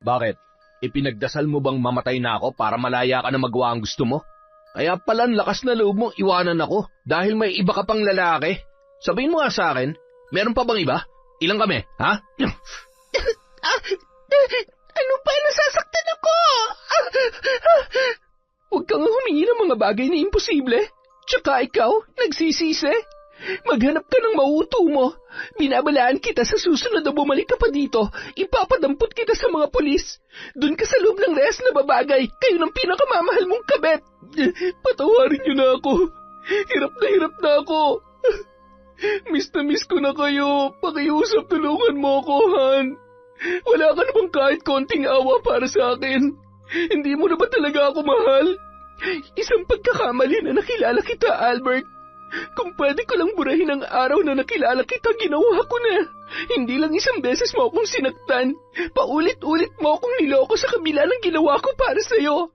Bakit? Ipinagdasal mo bang mamatay na ako para malaya ka na magawa ang gusto mo? Kaya pala ang lakas na loob mong iwanan ako dahil may iba ka pang lalaki. Sabihin mo nga sa akin, meron pa bang iba? Ilang kami, ha? Ano ba? Nasasaktan ako! Huwag kang humingi ng mga bagay na imposible. Tsaka ikaw, nagsisisi. Maghanap ka ng mauuto mo. Binabalaan kita sa susunod na bumalik ka pa dito. Ipapadampot kita sa mga pulis. Doon ka sa loob ng rehas na babagay. Kayo ng pinakamamahal mong kabet. Patawarin niyo na ako. Hirap na ako. Miss na miss ko na kayo. Pakiusap, tulungan mo ako, Han. Wala ka namang kahit konting awa para sa akin. Hindi mo na ba talaga ako mahal? Isang pagkakamali na nakilala kita, Albert. Kung pwede ko lang burahin ang araw na nakilala kita, ginawa ko na. Hindi lang isang beses mo akong sinaktan. Paulit-ulit mo akong niloko sa kabila ng ginawa ko para sa'yo.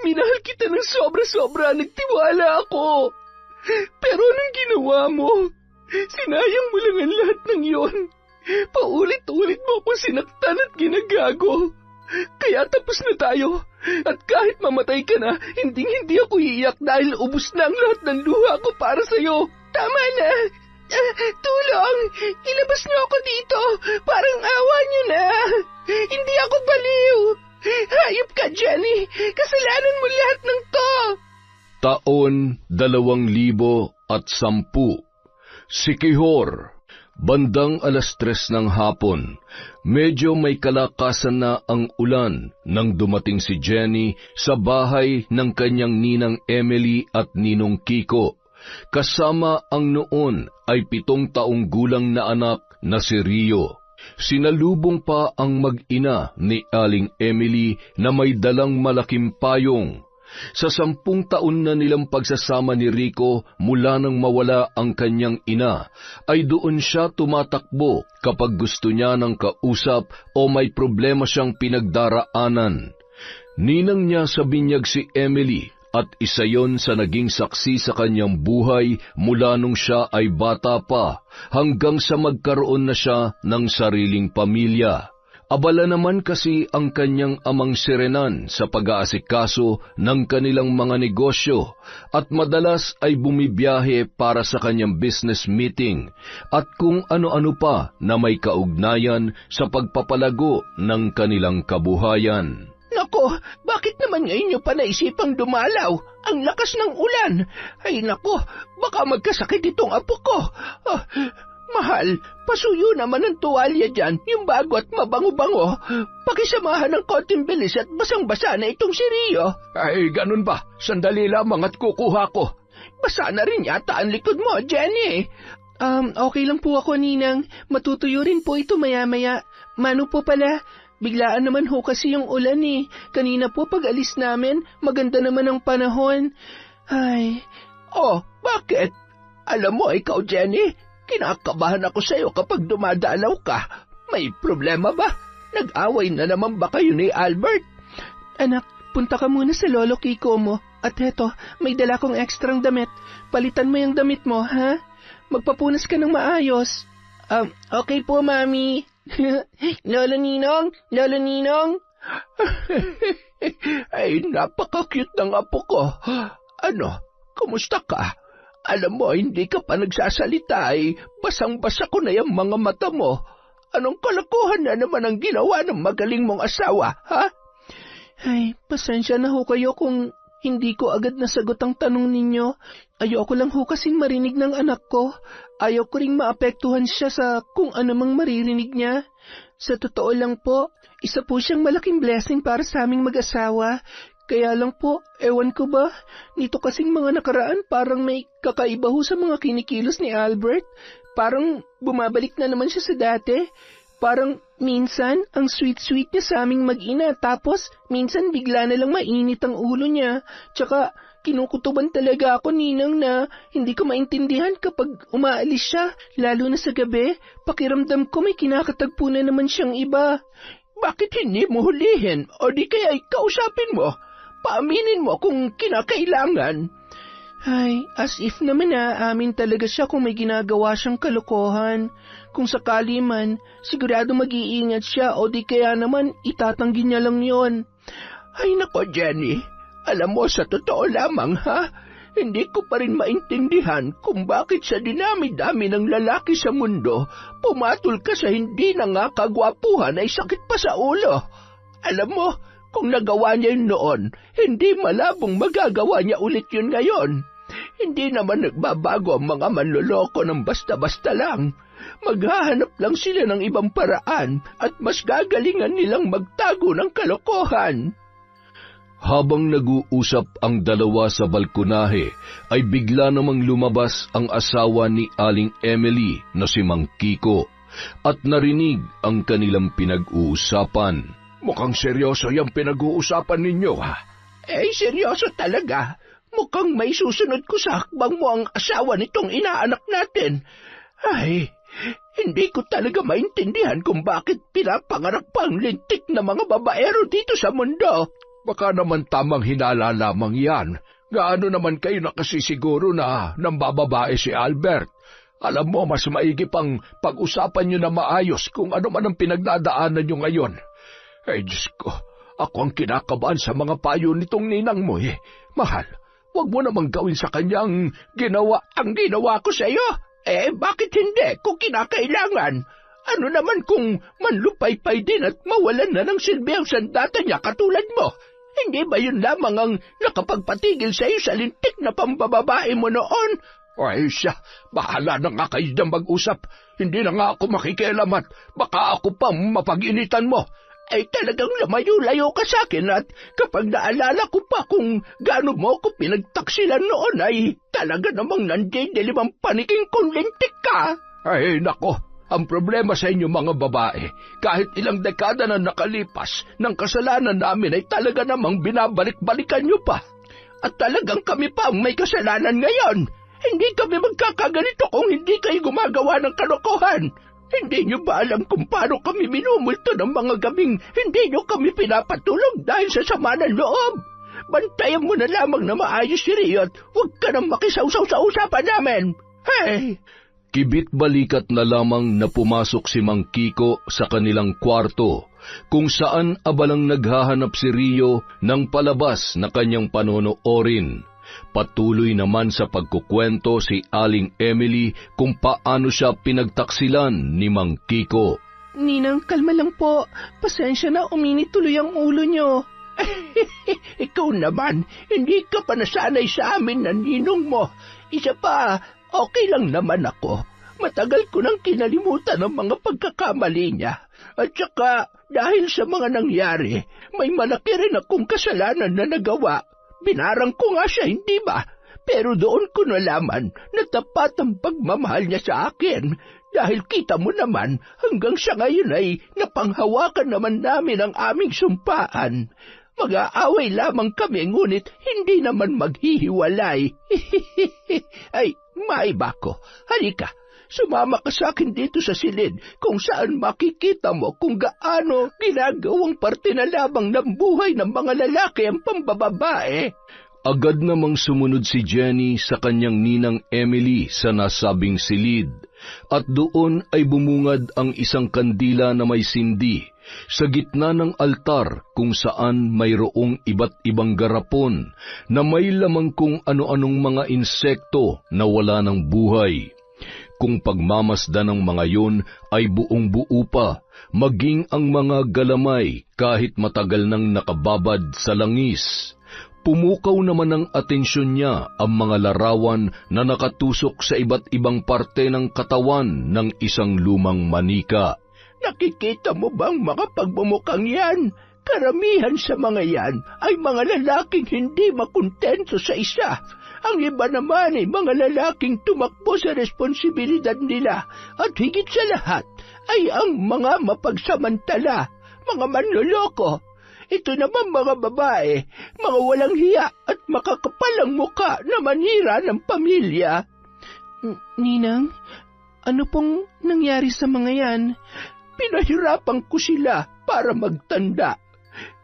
Minahal kita ng sobra-sobra, nagtiwala ako. Pero anong ginawa mo? Sinayang mo lang ang lahat ng yon. Paulit-ulit mo akong sinaktan at ginagago. Kaya tapos na tayo. At kahit mamatay ka na, hindi ako iiyak dahil ubus na ang lahat ng luha ko para sa'yo. Tama na. Tulong! Ilabas niyo ako dito. Parang awa niyo na. Hindi ako baliw. Hayop ka, Jenny. Kasalanan mo lahat ng to. Taon 2010. Siquijor. Bandang 3:00 ng hapon, medyo may kalakasan na ang ulan nang dumating si Jenny sa bahay ng kanyang ninang Emily at ninong Kiko. Kasama ang noon ay 7 taong gulang na anak na si Rio. Sinalubong pa ang mag-ina ni Aling Emily na may dalang malaking payong. Sa 10 taon na nilang pagsasama ni Rico mula nang mawala ang kanyang ina, ay doon siya tumatakbo kapag gusto niya ng kausap o may problema siyang pinagdaraanan. Ninang niya sa binyag si Emily at isa yon sa naging saksi sa kanyang buhay mula nung siya ay bata pa hanggang sa magkaroon na siya ng sariling pamilya. Abala naman kasi ang kanyang amang si Renan sa pag-aasikaso ng kanilang mga negosyo at madalas ay bumibiyahe para sa kanyang business meeting at kung ano-ano pa na may kaugnayan sa pagpapalago ng kanilang kabuhayan. Nako, bakit naman ngayon nyo pa naisipang dumalaw? Ang lakas ng ulan. Ay nako, baka magkasakit itong apo ko. Mahal, pasuyo naman ang tuwalya dyan, yung bago at mabango-bango. Pakisamahan ng konting bilis at basang-basa na itong si Rio. Ay, ganun ba? Sandali lamang at kukuha ko. Basa na rin yata ang likod mo, Jenny. Okay lang po ako, Ninang. Matutuyo rin po ito maya-maya. Mano po pala, biglaan naman ho kasi yung ulan eh. Kanina po pag alis namin, maganda naman ang panahon. Ay. Oh, bakit? Alam mo, ikaw, Jenny, kinakabahan ako sa'yo kapag dumadalaw ka. May problema ba? Nag-away na naman ba kayo ni Albert? Anak, punta ka muna sa lolo Kiko mo. At heto, may dala kong ekstrang damit. Palitan mo yung damit mo, ha? Magpapunas ka ng maayos. Okay po, Mami. Lolo Ninong? Lolo Ninong? Ay, napaka-cute ng apo ko. Ano, kumusta ka? Alam mo, hindi ka pa nagsasalita eh. Basang-basa ko na yung mga mata mo. Anong kalokohan na naman ang ginawa ng magaling mong asawa, ha? Ay, pasensya na ho kayo kung hindi ko agad nasagot ang tanong ninyo. Ayoko lang ho kasing marinig ng anak ko. Ayaw ko ring maapektuhan siya sa kung ano mang maririnig niya. Sa totoo lang po, isa po siyang malaking blessing para sa aming mag-asawa. Kaya lang po, ewan ko ba, nito kasing mga nakaraan parang may kakaiba ho sa mga kinikilos ni Albert. Parang bumabalik na naman siya sa dati. Parang minsan, ang sweet-sweet niya sa aming mag-ina, tapos minsan bigla na lang mainit ang ulo niya. Tsaka kinukutuban talaga ako, Ninang, na hindi ko maintindihan kapag umaalis siya, lalo na sa gabi. Pakiramdam ko may kinakatagpo na naman siyang iba. Bakit hindi mo hulihin o di kaya kausapin mo? Paaminin mo kung kinakailangan. Ay, as if naman amin talaga siya kung may ginagawa siyang kalokohan. Kung sakali man, sigurado mag-iingat siya o di kaya naman itatanggi niya lang yon. Ay nako, Jenny. Alam mo, sa totoo lamang hindi ko pa rin maintindihan kung bakit sa dinami-dami ng lalaki sa mundo, pumatol ka sa hindi na nga kagwapuhan ay sakit pa sa ulo. Alam mo, kung nagawa niya yun noon, hindi malabong magagawa niya ulit yun ngayon. Hindi naman nagbabago ang mga manloloko ng basta-basta lang. Maghahanap lang sila ng ibang paraan at mas gagalingan nilang magtago ng kalokohan. Habang nag-uusap ang dalawa sa balkonahe, ay bigla namang lumabas ang asawa ni Aling Emily na si Mang Kiko at narinig ang kanilang pinag-uusapan. Mukhang seryoso yung pinag-uusapan ninyo, seryoso talaga. Mukhang may susunod ko sa hakbang mo ang asawa nitong inaanak natin. Ay, hindi ko talaga maintindihan kung bakit pinapangarap pa ang lintik na mga babaero dito sa mundo. Baka naman tamang hinala lamang yan. Gaano naman kayo nakasisiguro na nambababae si Albert? Alam mo, mas maigi pang pag-usapan nyo na maayos kung ano man ang pinagdadaanan nyo ngayon. Ay, Diyos ko, ako ang kinakabahan sa mga payo nitong ninang mo Mahal, huwag mo namang gawin sa kanyang ginawa ang ginawa ko sa iyo. Bakit hindi kung kinakailangan? Ano naman kung manlupaypay din at mawalan na ng silbi ang sandata niya katulad mo? Hindi ba yun lamang ang nakapagpatigil sa iyo sa lintik na pambababae mo noon? Ay siya, bahala na nga kayo dyan mag-usap. Hindi na nga ako makikialam at baka ako pang mapag-initan mo. Talagang lamayo-layo ka sa akin at kapag naalala ko pa kung gaano mo ko pinagtaksilan noon ay talaga namang nandidilim ang paniking kung lintik ka. Ay nako, ang problema sa inyo mga babae, kahit ilang dekada na nakalipas, ng kasalanan namin ay talaga namang binabalik-balikan nyo pa. At talagang kami pa ang may kasalanan ngayon. Hindi kami magkakaganito kung hindi kayo gumagawa ng kalokohan. Hindi nyo ba alam kung paano kami minumulto ng mga gabing hindi nyo kami pinapatulog dahil sa sama ng loob? Bantayan mo na lamang na maayos si Rio at huwag ka nang makisawsaw sa usapan namin. Hey! Kibit-balikat na lamang na pumasok si Mang Kiko sa kanilang kwarto, kung saan abalang naghahanap si Rio ng palabas na kanyang panonoorin. Patuloy naman sa pagkukwento si Aling Emily kung paano siya pinagtaksilan ni Mang Kiko. Ninang, kalma lang po. Pasensya na, uminit tuloy ang ulo nyo. Ikaw naman, hindi ka pa nasanay sa amin na ninong mo. Isa pa, okay lang naman ako. Matagal ko nang kinalimutan ang mga pagkakamali niya. At saka, dahil sa mga nangyari, may malaki rin akong kasalanan na nagawa. Binarang ko nga siya, hindi ba? Pero doon ko nalaman na tapat ang pagmamahal niya sa akin. Dahil kita mo naman, hanggang sa ngayon ay napanghawakan naman namin ang aming sumpaan. Mag-aaway lamang kami, ngunit hindi naman maghihiwalay. Ay, maiba ko. Halika, sumama ka sa akin dito sa silid kung saan makikita mo kung gaano ginagawang parte na labang ng buhay ng mga lalaki ang pambababae. Agad namang sumunod si Jenny sa kanyang ninang Emily sa nasabing silid, at doon ay bumungad ang isang kandila na may sindi sa gitna ng altar kung saan mayroong iba't ibang garapon na may lamang kung ano-anong mga insekto na wala ng buhay. Kung pagmamasdan ng mga yun ay buong-buo pa, maging ang mga galamay kahit matagal nang nakababad sa langis. Pumukaw naman ng atensyon niya ang mga larawan na nakatusok sa iba't ibang parte ng katawan ng isang lumang manika. Nakikita mo bang mga pagbumukang yan? Karamihan sa mga yan ay mga lalaking hindi makontento sa isa. Ang iba naman ay mga lalaking tumakbo sa responsibilidad nila at higit sa lahat ay ang mga mapagsamantala, mga manloloko. Ito naman mga babae, mga walang hiya at makakapalang muka na manira ng pamilya. Ninang, ano pong nangyari sa mga yan? Pinahirapan ko sila para magtanda.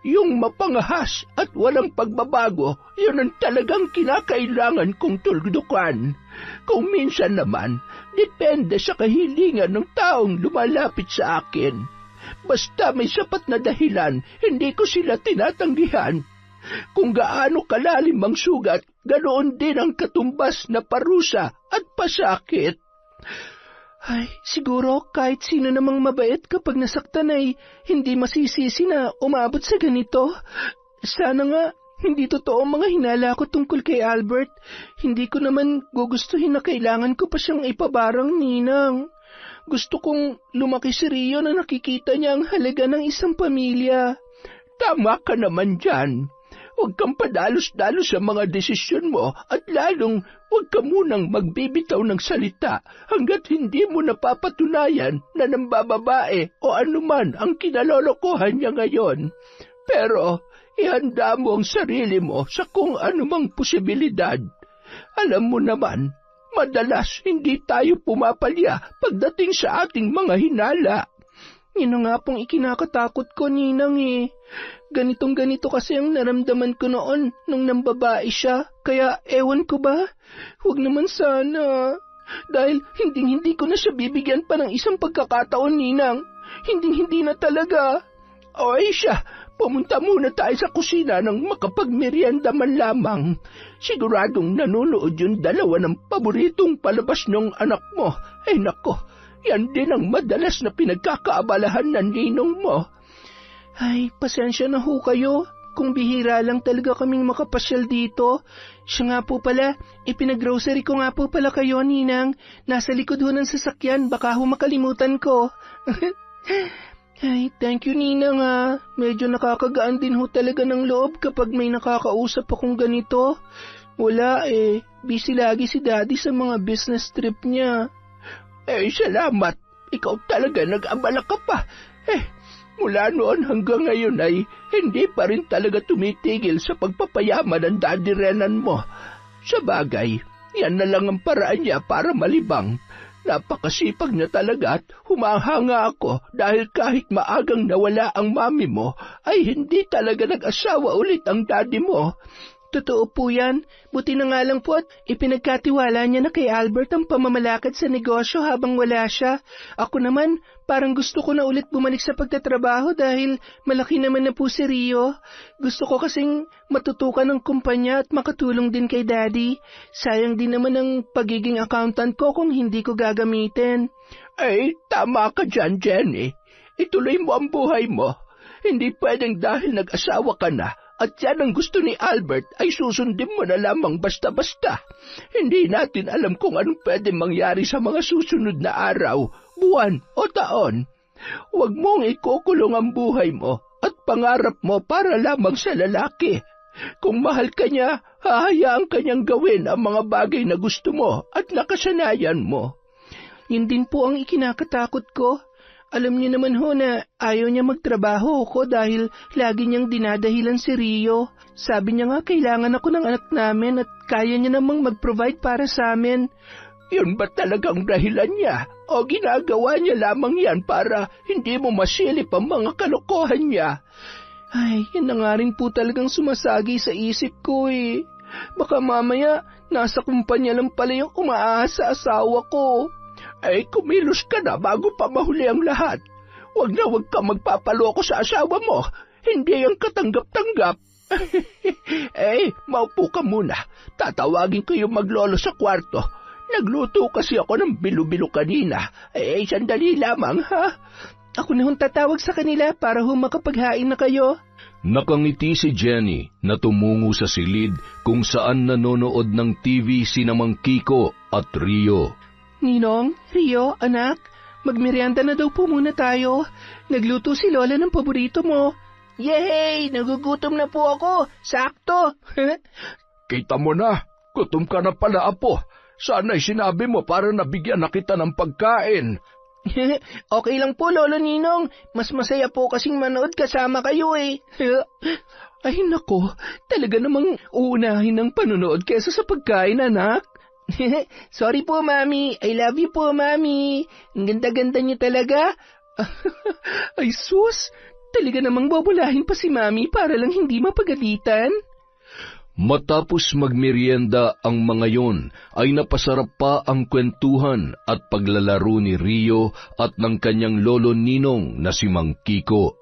Yung mapangahas at walang pagbabago, yun ang talagang kinakailangan kong tuldukan. Kung minsan naman, depende sa kahilingan ng taong lumalapit sa akin. Basta may sapat na dahilan, hindi ko sila tinatanggihan. Kung gaano kalalim ang sugat, ganoon din ang katumbas na parusa at pasakit. Ay, siguro kahit sino namang mabait kapag nasaktan ay hindi masisisi na umabot sa ganito. Sana nga, hindi totoo ang mga hinala ko tungkol kay Albert. Hindi ko naman gugustuhin na kailangan ko pa siyang ipabarang, Ninang. Gusto kong lumaki si Rio na nakikita niya ang halaga ng isang pamilya. Tama ka naman dyan. Huwag kang padalos-dalos sa mga desisyon mo at lalong huwag ka munang magbibitaw ng salita hanggat hindi mo napapatunayan na nambababae o anuman ang kinalolokohan niya ngayon. Pero ihanda mo ang sarili mo sa kung anumang posibilidad. Alam mo naman, madalas hindi tayo pumapalya pagdating sa ating mga hinala. Yun nga pong ikinakatakot ko, Ninang eh. Ganitong-ganito kasi ang naramdaman ko noon nung nambabae siya. Kaya ewan ko ba? Huwag naman sana. Dahil hindi ko na siya bibigyan pa ng isang pagkakataon, Ninang. Hindi na talaga. O ay siya, pumunta muna tayo sa kusina nang makapagmerienda man lamang. Siguradong nanonood yung dalawa ng paboritong palabas ng anak mo. Ay nako, yan din ang madalas na pinagkakaabalahan ng ninong mo. Ay, pasensya na ho kayo. Kung bihira lang talaga kaming makapasyal dito. Siya nga po pala, ipinag-grocery ko nga po pala kayo, Ninang. Nasa likod ho ng sasakyan, baka ho makalimutan ko. Ay, thank you, Ninang ah. Medyo nakakagaan din ho talaga ng loob kapag may nakakausap akong ganito. Wala eh, busy lagi si Daddy sa mga business trip niya. Eh, salamat. Ikaw talaga nag-abala ka pa. Mula noon hanggang ngayon ay hindi pa rin talaga tumitigil sa pagpapayaman ng Daddy Renan mo. Sa bagay, yan na lang ang paraan niya para malibang. Napakasipag niya talaga at humahanga ako dahil kahit maagang nawala ang mami mo, ay hindi talaga nag-asawa ulit ang daddy mo. Totoo po yan. Buti na nga lang po at ipinagkatiwala niya na kay Albert ang pamamalakad sa negosyo habang wala siya. Ako naman, parang gusto ko na ulit bumalik sa pagtatrabaho dahil malaki naman na po si Rio. Gusto ko kasing matutukan ng kumpanya at makatulong din kay Daddy. Sayang din naman ang pagiging accountant ko kung hindi ko gagamitin. Ay, tama ka dyan, Jenny. Ituloy mo ang buhay mo. Hindi pwedeng dahil nag-asawa ka na at yan ang gusto ni Albert ay susundin mo na lamang basta-basta. Hindi natin alam kung anong pwede mangyari sa mga susunod na araw, buwan o taon. Huwag mong ikukulong ang buhay mo at pangarap mo para lamang sa lalaki. Kung mahal ka niya, hahayaan ka niyang gawin ang mga bagay na gusto mo at nakasanayan mo. Yun din po ang ikinakatakot ko. Alam niyo naman ho na ayaw niya magtrabaho ko dahil lagi niyang dinadahilan si Rio. Sabi niya nga kailangan ako ng anak namin at kaya niya namang mag-provide para sa amin. Yun ba talagang dahilan niya? O ginagawa niya lamang yan para hindi mo masilip ang mga kalokohan niya? Ay, yan na nga rin po talagang sumasagi sa isip ko eh. Baka mamaya nasa kumpanya lang pala yung umaasa asawa ko. Ay, kumilos ka na bago pa mahuli ang lahat. Huwag na huwag ka magpapaloko sa asawa mo. Hindi yung katanggap-tanggap. Maupo ka muna. Tatawagin ko yung maglolo sa kwarto. Nagluto kasi ako ng bilo-bilo kanina. Sandali lamang, ha? Ako na hong tatawag sa kanila para makapaghain na kayo. Nakangiti si Jenny na tumungo sa silid kung saan nanonood ng TV sina Mang Kiko at Rio. Ninong, Rio, anak, magmerienda na daw po muna tayo. Nagluto si Lola ng paborito mo. Yay! Nagugutom na po ako. Sakto. Kita mo na. Gutom ka na pala, apo. Sana'y sinabi mo para nabigyan na kita ng pagkain. Okay lang po, Lolo Ninong. Mas masaya po kasing manood kasama kayo eh. Ay nako, talaga namang uunahin ng panonood kesa sa pagkain, anak. Sorry po, Mami. I love you po, Mami. Ang ganda-ganda niyo talaga. Ay sus, Talaga namang bobolahin pa si Mami para lang hindi mapagalitan? Matapos magmerienda ang mga yon, ay napasarap pa ang kwentuhan at paglalaro ni Rio at ng kanyang lolo Ninong na si Mang Kiko.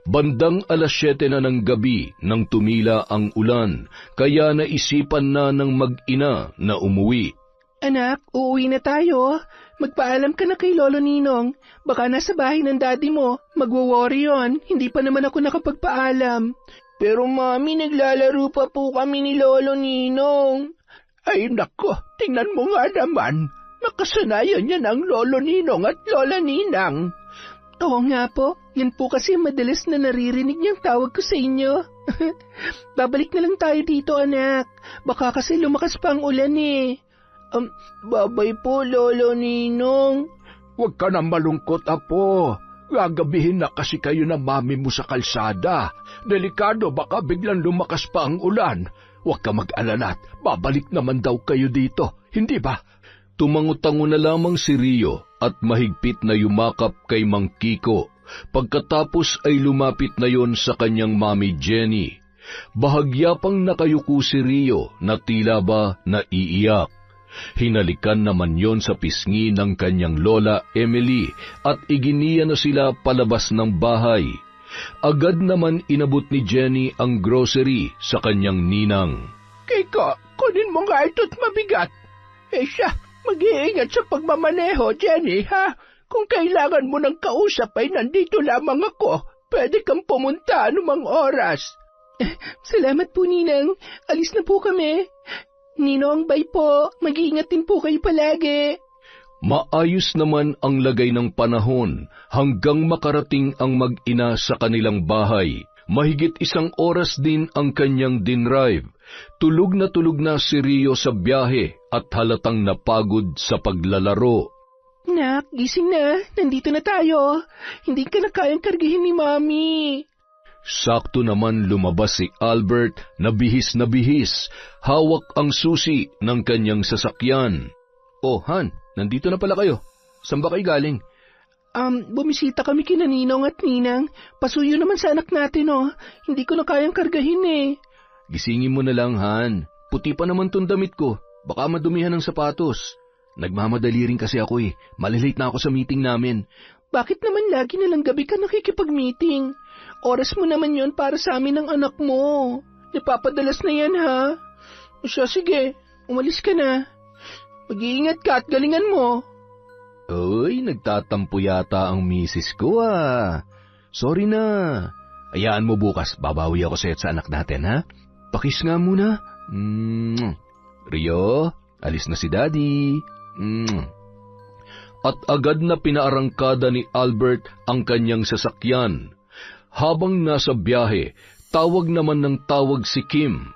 Bandang 7:00 na ng gabi nang tumila ang ulan, kaya naisipan na ng mag-ina na umuwi. Anak, uuwi na tayo. Magpaalam ka na kay Lolo Ninong. Baka nasa bahay ng daddy mo. Magwo-worry yun. Hindi pa naman ako nakapagpaalam. Pero Mami, naglalaro pa po kami ni Lolo Ninong. Ay nako, tingnan mo nga naman. Nakasanayan niya ng Lolo Ninong at Lola Ninang. Oo nga po, yan po kasi madalas na naririnig niyang tawag ko sa inyo. Babalik na lang tayo dito, anak. Baka kasi lumakas pa ang ulan eh. Babay po, Lolo Ninong. Huwag ka na malungkot, apo. Gagabihin na kasi kayo ng mami mo sa kalsada. Delikado, baka biglang lumakas pa ang ulan. Huwag ka mag-alala, babalik naman daw kayo dito, hindi ba? Tumango-tango na lamang si Rio at mahigpit na yumakap kay Mang Kiko. Pagkatapos ay lumapit na yon sa kanyang mami Jenny. Bahagya pang nakayuko si Rio na tila ba naiiyak. Hinalikan naman yon sa pisngi ng kanyang lola Emily at iginiya na sila palabas ng bahay. Agad naman inabot ni Jenny ang grocery sa kanyang ninang. Kiko, kunin mo nga ito't mabigat. Siya, mag-iingat sa pagmamaneho, Jenny, ha? Kung kailangan mo ng kausap ay nandito lamang ako. Pwede kang pumunta anumang oras. Salamat po, Ninang. Alis na po kami. Ninong, bye po. Mag-iingat din po kayo palagi. Maayos naman ang lagay ng panahon hanggang makarating ang mag-ina sa kanilang bahay. Mahigit 1 oras din ang kanyang dinrive. Tulog na si Rio sa biyahe at halatang napagod sa paglalaro. Nak, gising na. Nandito na tayo. Hindi ka na kayang kargahin ni Mami. Sakto naman lumabas si Albert na bihis, hawak ang susi ng kanyang sasakyan. Oh, Han, nandito na pala kayo. Saan ba kayo galing? Bumisita kami kina Ninong at Ninang. Pasuyo naman sa anak natin, oh. Hindi ko na kayang kargahin eh. Gisingin mo na lang, Han. Puti pa naman tong damit ko. Baka madumihan ng sapatos. Nagmamadali rin kasi ako eh. Malilate na ako sa meeting namin. Bakit naman lagi na lang gabi ka nakikipag-meeting? Oras mo naman yon para sa amin ng anak mo. Napapadalas na yan, ha? Siya, sige. Umalis ka na. Mag-iingat ka at galingan mo. Uy, nagtatampo yata ang misis ko, ah. Sorry na. Hayaan mo bukas, babawi ako sa'yo sa anak natin, ha? Pakis nga muna. Rio, alis na si Daddy. At agad na pinaarangkada ni Albert ang kanyang sasakyan. Habang nasa biyahe, tawag naman ng tawag si Kim.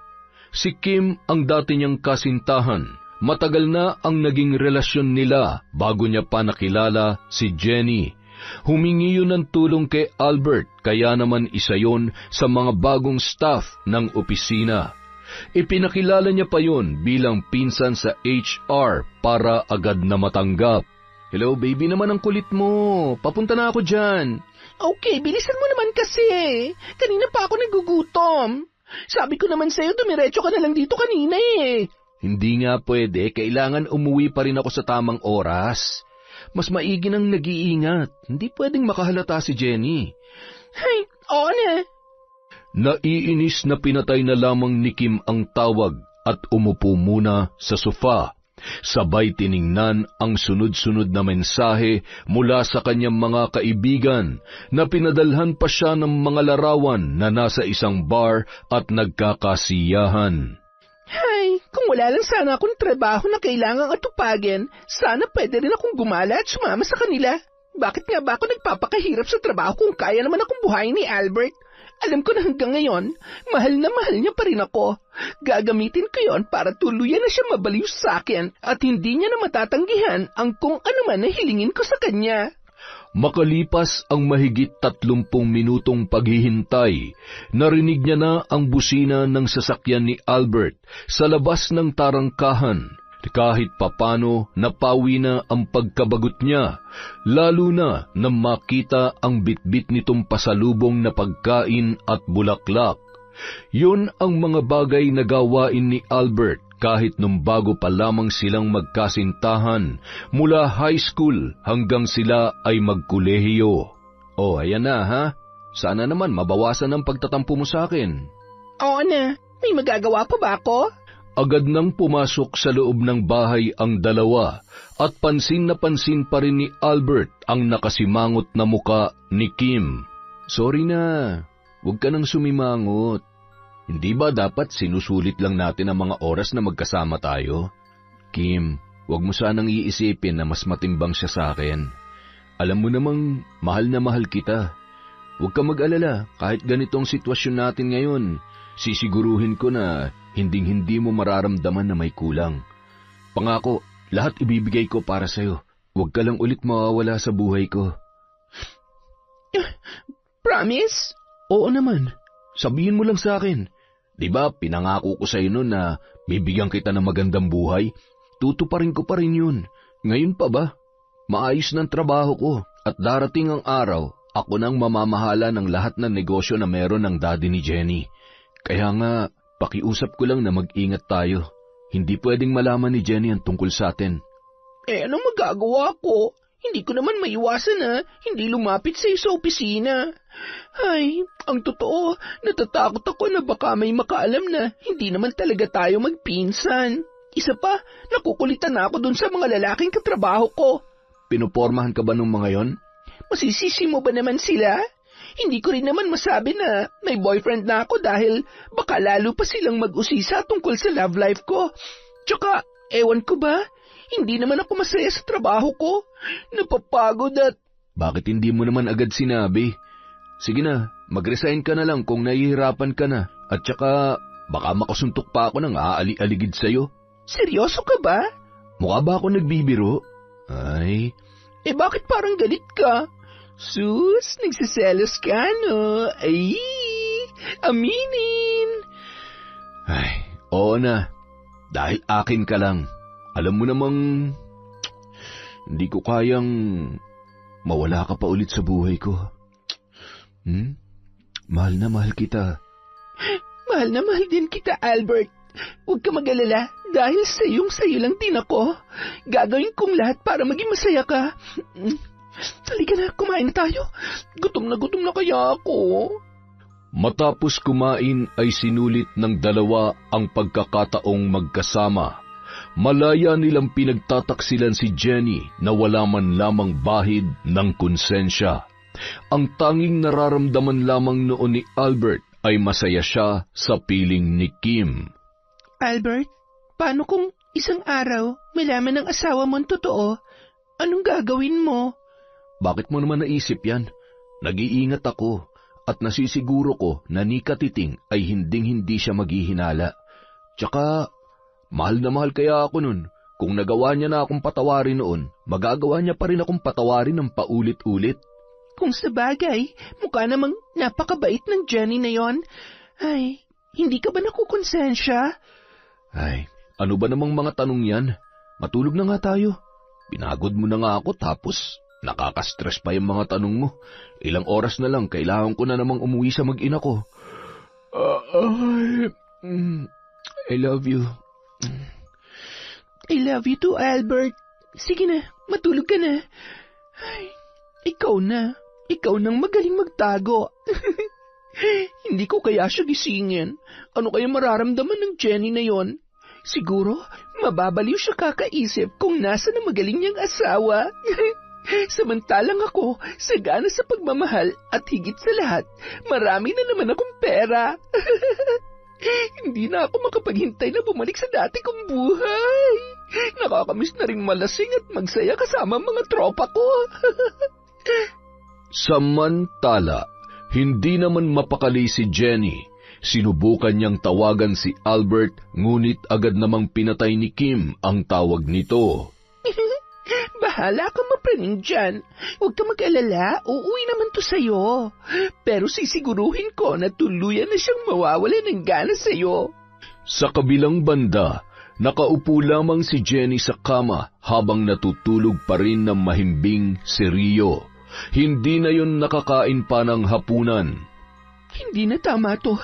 Si Kim ang dati niyang kasintahan. Matagal na ang naging relasyon nila bago niya pa nakilala si Jenny. Humingi yun ng tulong kay Albert, kaya naman isa yon sa mga bagong staff ng opisina. Ipinakilala niya pa yon bilang pinsan sa HR para agad na matanggap. Hello, baby naman ang kulit mo. Papunta na ako dyan. Okay, bilisan mo naman kasi. Kanina pa ako nagugutom. Sabi ko naman sa'yo, dumiretso ka na lang dito kanina eh. Hindi nga pwede. Kailangan umuwi pa rin ako sa tamang oras. Mas maigi nang nag-iingat. Hindi pwedeng makahalata si Jenny. Ay, oo na. Naiinis na pinatay na lamang ni Kim ang tawag at umupo muna sa sofa. Sabay tiningnan ang sunod-sunod na mensahe mula sa kanyang mga kaibigan na pinadalhan pa siya ng mga larawan na nasa isang bar at nagkakasiyahan. Hay, kung wala lang sana akong trabaho na kailangang atupagin, sana pwede rin akong gumala at sumama sa kanila. Bakit nga ba ako nagpapakahirap sa trabaho kung kaya naman akong buhayin ni Albert? Alam ko na hanggang ngayon, mahal na mahal niya pa rin ako. Gagamitin ko yon para tuluyan na siya mabaliw sa akin at hindi niya na matatanggihan ang kung ano man na hilingin ko sa kanya. Makalipas ang mahigit 30 minutong paghihintay, narinig niya na ang busina ng sasakyan ni Albert sa labas ng tarangkahan. Kahit papano napawi na ang pagkabagot niya, lalo na nang makita ang bitbit nitong pasalubong na pagkain at bulaklak. Yun ang mga bagay na gawain ni Albert kahit nung bago pa lamang silang magkasintahan mula high school hanggang sila ay magkolehiyo. Oh, ayan na ha. Sana naman mabawasan ang pagtatampo mo sa akin. Oo na, may magagawa pa ba ako? Agad nang pumasok sa loob ng bahay ang dalawa at pansin na pansin pa rin ni Albert ang nakasimangot na muka ni Kim. Sorry na, huwag ka nang sumimangot. Hindi ba dapat sinusulit lang natin ang mga oras na magkasama tayo? Kim, huwag mo sanang iisipin na mas matimbang siya sa akin. Alam mo namang mahal na mahal kita. Huwag ka mag-alala, kahit ganitong sitwasyon natin ngayon, sisiguruhin ko na hinding-hindi mo mararamdaman na may kulang. Pangako, lahat ibibigay ko para sa'yo. Huwag ka lang ulit mawawala sa buhay ko. Promise? Oo naman. Sabihin mo lang sa akin. Diba, pinangako ko sa'yo noon na bibigyan kita ng magandang buhay? Tutuparin ko pa rin yun. Ngayon pa ba? Maayos ng trabaho ko at darating ang araw, ako nang mamamahala ng lahat ng negosyo na meron ng daddy ni Jenny. Kaya nga, pakiusap ko lang na mag-ingat tayo. Hindi pwedeng malaman ni Jenny ang tungkol sa atin. Anong magagawa ko? Hindi ko naman maiwasan na hindi lumapit sa sa opisina. Ay, ang totoo, natatakot ako na baka may makaalam na hindi naman talaga tayo magpinsan. Isa pa, nakukulitan na ako dun sa mga lalaking katrabaho ko. Pinupormahan ka ba nung mga yon? Masisisi mo ba naman sila? Hindi ko rin naman masabi na may boyfriend na ako dahil baka lalo pa silang mag-usisa tungkol sa love life ko. Tsaka, ewan ko ba, hindi naman ako masaya sa trabaho ko. Napapagod at... Bakit hindi mo naman agad sinabi? Sige na, mag-resign ka na lang kung nahihirapan ka na. At tsaka, baka makasuntok pa ako ng aali-aligid sa'yo. Seryoso ka ba? Mukha ba ako nagbibiro? Ay... bakit parang galit ka? Sus, nagsiselos ka, no? Ay, aminin. Ay, oo na. Dahil akin ka lang. Alam mo namang, hindi ko kayang mawala ka pa ulit sa buhay ko. Mahal na mahal kita. Mahal na mahal din kita, Albert. Huwag ka mag-alala, dahil sayo lang din ako. Gagawin kong lahat para maging masaya ka. Halika na, kumain na tayo. Gutom na kaya ako. Matapos kumain ay sinulit ng dalawa ang pagkakataong magkasama. Malaya nilang pinagtataksilan si Jenny na wala man lamang bahid ng konsensya. Ang tanging nararamdaman lamang noon ni Albert ay masaya siya sa piling ni Kim. Albert, paano kung isang araw malaman ng asawa mo ang totoo? Anong gagawin mo? Bakit mo naman naisip yan? Nag-iingat ako at nasisiguro ko na ni Katiting ay hinding-hindi siya maghihinala. Tsaka, mahal na mahal kaya ako nun. Kung nagawa niya na akong patawarin noon, magagawa niya pa rin akong patawarin ng paulit-ulit. Kung sabagay, mukha namang napakabait ng Jenny na yon. Ay, hindi ka ba nakukonsensya? Ay, ano ba namang mga tanong yan? Matulog na nga tayo. Pinagod mo na nga ako tapos nakaka-stress pa yung mga tanong mo. Ilang oras na lang, kailangan ko na namang umuwi sa mag-ina ko. I love you. I love you too, Albert. Sige na, matulog ka na. Ay, ikaw na. Ikaw nang magaling magtago. Hindi ko kaya siya gisingin. Ano kaya mararamdaman ng Jenny na yon? Siguro, mababaliw siya kakaisip kung nasa na magaling niyang asawa. Samantalang ako, sagana sa pagmamahal at higit sa lahat, marami na naman akong pera. Hindi na ako makapaghintay na bumalik sa dati kong buhay. Nakakamiss na rin malasing at magsaya kasama mga tropa ko. Samantala, hindi naman mapakali si Jenny. Sinubukan niyang tawagan si Albert, ngunit agad namang pinatay ni Kim ang tawag nito. Bahala ka mapraning dyan. Huwag ka mag-alala, uuwi naman to sa'yo. Pero sisiguruhin ko na tuluyan na siyang mawawala ng gana sa'yo. Sa kabilang banda, Nakaupo lamang si Jenny sa kama habang natutulog pa rin ng mahimbing si Rio. Hindi na yun nakakain pa ng hapunan. Hindi na tama to.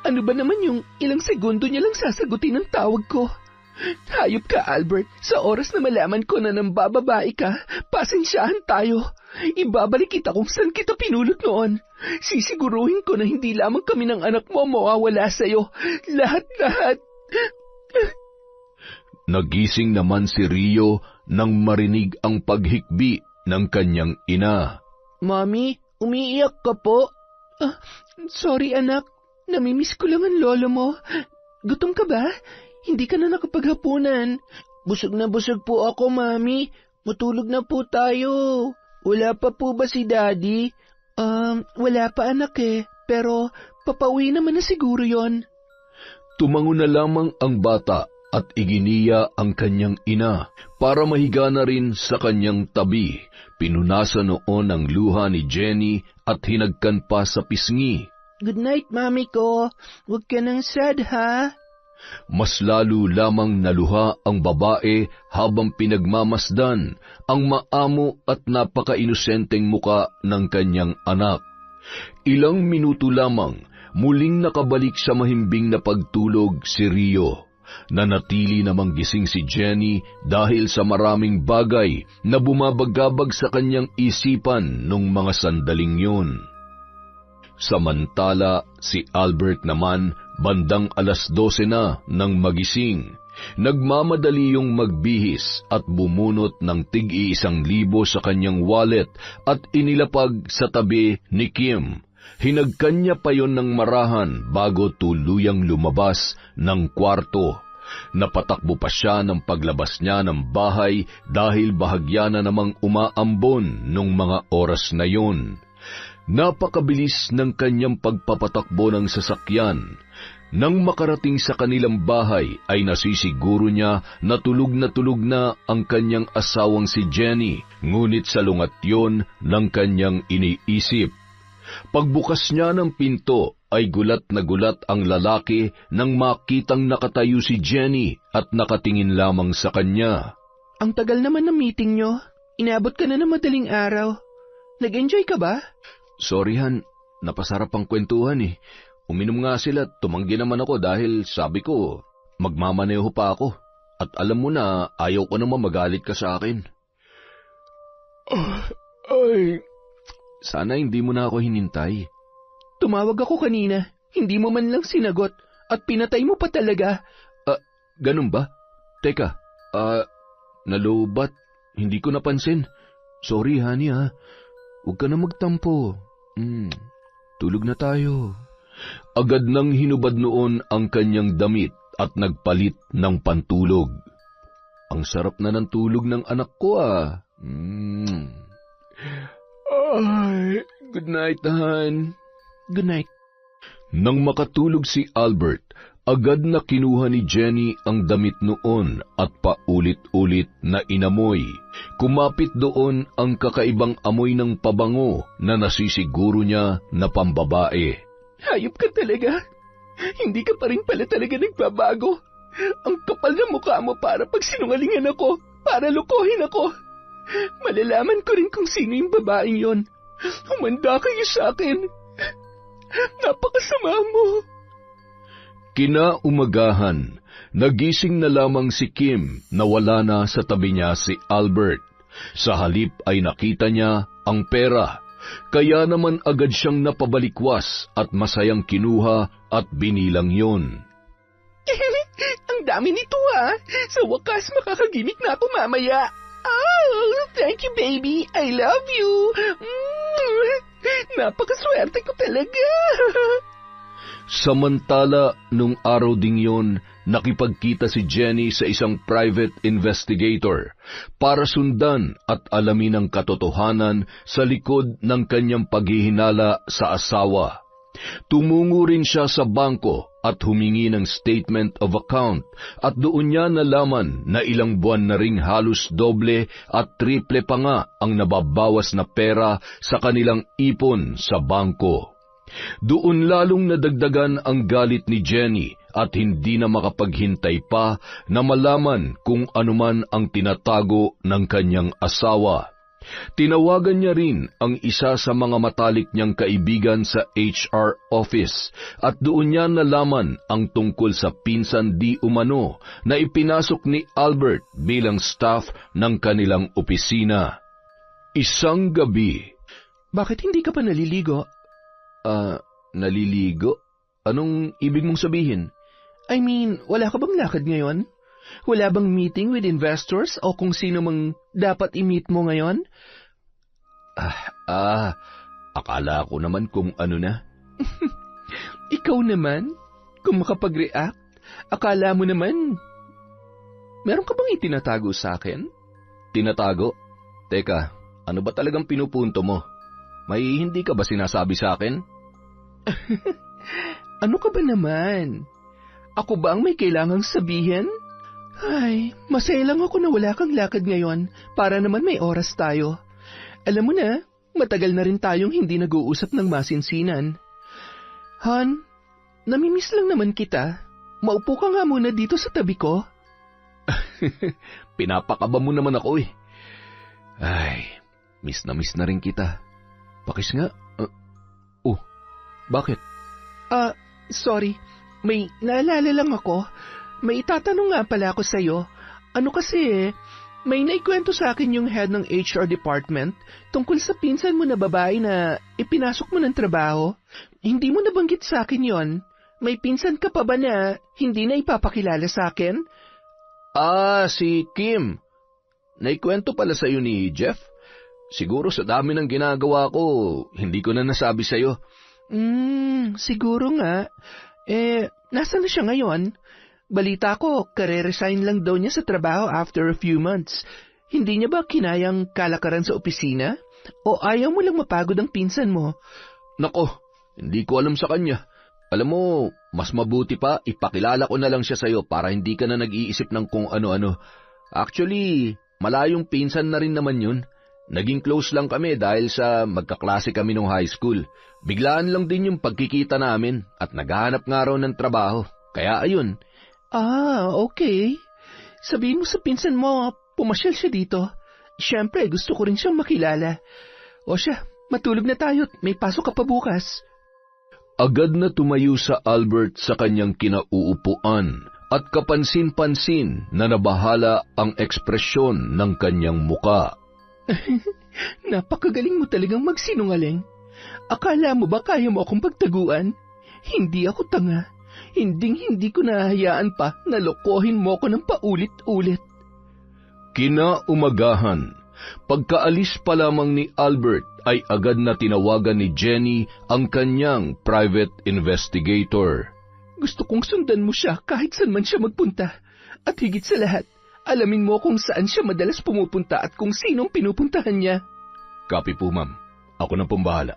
Ano ba naman yung ilang segundo niya lang sasagutin ang tawag ko? Hayop ka, Albert. Sa oras na malaman ko na nang bababae ka, pasensyahan tayo. Ibabalik kita kung saan kita pinulot noon. Sisiguruhin ko na hindi lamang kami ng anak mo mawawala sa'yo. Lahat-lahat. Nagising naman si Rio nang marinig ang paghikbi ng kanyang ina. Mami, umiiyak ka po? Sorry anak, namimiss ko lang ang lolo mo. Gutom ka ba? Hindi ka na nakapaghapunan. Busog na busog po ako, Mami. Matulog na po tayo. Wala pa po ba si Daddy? Wala pa anak pero papauwi naman na siguro yon. Tumango na lamang ang bata at iginiya ang kanyang ina para mahiga na rin sa kanyang tabi. Pinunasan noon ang luha ni Jenny at hinagkan pa sa pisngi. Good night, Mami ko. Huwag ka nang sad, ha? Mas lalo lamang naluha ang babae habang pinagmamasdan ang maamo at napaka-inosenteng muka ng kanyang anak. Ilang minuto lamang, muling nakabalik sa mahimbing na pagtulog si Rio. Nanatili namang gising si Jenny dahil sa maraming bagay na bumabagabag sa kanyang isipan nung mga sandaling yun. Samantala, si Albert naman, bandang 12:00 na nang magising. Nagmamadali yung magbihis at bumunot ng tig-1,000 sa kanyang wallet at inilapag sa tabi ni Kim. Hinagkan niya pa yon ng marahan bago tuluyang lumabas ng kwarto. Napatakbo pa siya ng paglabas niya ng bahay dahil bahagya na namang umaambon nung mga oras na yon. Napakabilis ng kanyang pagpapatakbo ng sasakyan. Nang makarating sa kanilang bahay ay nasisiguro niya na tulog na ang kanyang asawang si Jenny, ngunit salungat yon ng kanyang iniisip. Pagbukas niya ng pinto ay gulat na gulat ang lalaki nang makitang nakatayo si Jenny at nakatingin lamang sa kanya. Ang tagal naman ng meeting nyo. Inabot ka na ng madaling araw. Nag-enjoy ka ba? Sorry Han, napasarap ang kwentuhan eh. Uminom nga sila at tumanggi naman ako dahil sabi ko, magmamaneho pa ako. At alam mo na, ayaw ko naman magalit ka sa akin. Sana hindi mo na ako hinintay. Tumawag ako kanina, hindi mo man lang sinagot at pinatay mo pa talaga. Ganun ba? Teka, nalobat, hindi ko napansin. Sorry honey ha, huwag ka na magtampo. Tulog na tayo. Agad nang hinubad noon ang kanyang damit at nagpalit ng pantulog. Ang sarap na ng tulog ng anak ko ah. Ay, good night, Han. Good night. Nang makatulog si Albert, agad na kinuha ni Jenny ang damit noon at paulit-ulit na inamoy. Kumapit doon ang kakaibang amoy ng pabango na nasisiguro niya na pambabae. Hayop ka talaga. Hindi ka pa rin pala talaga nagbabago. Ang kapal na mukha mo para pagsinungalingan ako, para lukohin ako. Malalaman ko rin kung sino yung babaeng yon. Humanda kayo sa akin. Napakasama mo. Kinaumagahan, nagising na lamang si Kim na wala na sa tabi niya si Albert. Sa halip ay nakita niya ang pera. Kaya naman agad siyang napabalikwas at masayang kinuha at binilang yon. Ang dami nito ha. Sa wakas makakagimik na ako mamaya. Oh, thank you baby. I love you. Napakaswerte ko talaga. Samantala, nung araw ding yon, nakipagkita si Jenny sa isang private investigator para sundan at alamin ang katotohanan sa likod ng kanyang paghihinala sa asawa. Tumungo rin siya sa bangko at humingi ng statement of account at doon niya nalaman na ilang buwan na ring halos doble at triple pa nga ang nababawas na pera sa kanilang ipon sa bangko. Doon lalong nadagdagan ang galit ni Jenny at hindi na makapaghintay pa na malaman kung anuman ang tinatago ng kanyang asawa. Tinawagan niya rin ang isa sa mga matalik niyang kaibigan sa HR office at doon niya nalaman ang tungkol sa pinsan di umano na ipinasok ni Albert bilang staff ng kanilang opisina. Isang gabi. Bakit hindi ka pa naliligo? Naliligo? Anong ibig mong sabihin? I mean, wala ka bang lakad ngayon? Wala bang meeting with investors o kung sino mang dapat i-meet mo ngayon? Akala ko naman kung ano na. Ikaw naman, kung makapag-react, akala mo naman, meron ka bang itinatago sa akin? Tinatago? Teka, ano ba talagang pinupunto mo? May hindi ka ba sinasabi sa akin? Ano ka ba naman? Ako ba ang may kailangang sabihin? Ay, masaya lang ako na wala kang lakad ngayon para naman may oras tayo. Alam mo na, matagal na rin tayong hindi nag-uusap ng masinsinan. Han, namimiss lang naman kita. Maupo ka nga muna dito sa tabi ko. Pinapakaba mo naman ako eh. Ay, miss na rin kita. Pakis nga. Bakit? Sorry. May naalala lang ako. May itatanong nga pala ako sa'yo. Ano kasi may naikwento sa akin yung head ng HR department tungkol sa pinsan mo na babae na ipinasok mo ng trabaho. Hindi mo nabanggit sa akin yon. May pinsan ka pa ba na hindi na ipapakilala sa akin? Si Kim. Naikwento pala sa'yo ni Jeff? Siguro sa dami ng ginagawa ko, hindi ko na nasabi sa'yo. Siguro nga. Nasaan na siya ngayon? Balita ko, kare-resign lang daw niya sa trabaho after a few months. Hindi niya ba kinayang kalakaran sa opisina? O ayaw mo lang mapagod ang pinsan mo? Nako, hindi ko alam sa kanya. Alam mo, mas mabuti pa ipakilala ko na lang siya sa'yo para hindi ka na nag-iisip ng kung ano-ano. Actually, malayong pinsan na rin naman yun. Naging close lang kami dahil sa magkaklase kami nung high school. Biglaan lang din yung pagkikita namin at naghahanap nga raw ng trabaho. Kaya ayun. Okay. Sabihin mo sa pinsan mo, pumasyal siya dito. Siyempre, gusto ko rin siyang makilala. O siya, matulog na tayo at may pasok ka pa bukas. Agad na tumayo sa Albert sa kanyang kinauupuan at kapansin-pansin na nabahala ang ekspresyon ng kanyang muka. Napakagaling mo talagang magsinungaling. Akala mo ba kaya mo akong pagtaguan? Hindi ako tanga. Hindi ko nahahayaan pa na lokohin mo ko ng paulit-ulit. Kinaumagahan, pagkaalis pa lamang ni Albert ay agad na tinawagan ni Jenny ang kanyang private investigator. Gusto kong sundan mo siya kahit saan man siya magpunta. At higit sa lahat, alamin mo kung saan siya madalas pumupunta at kung sinong pinupuntahan niya. Copy po, ma'am. Ako na pong bahala.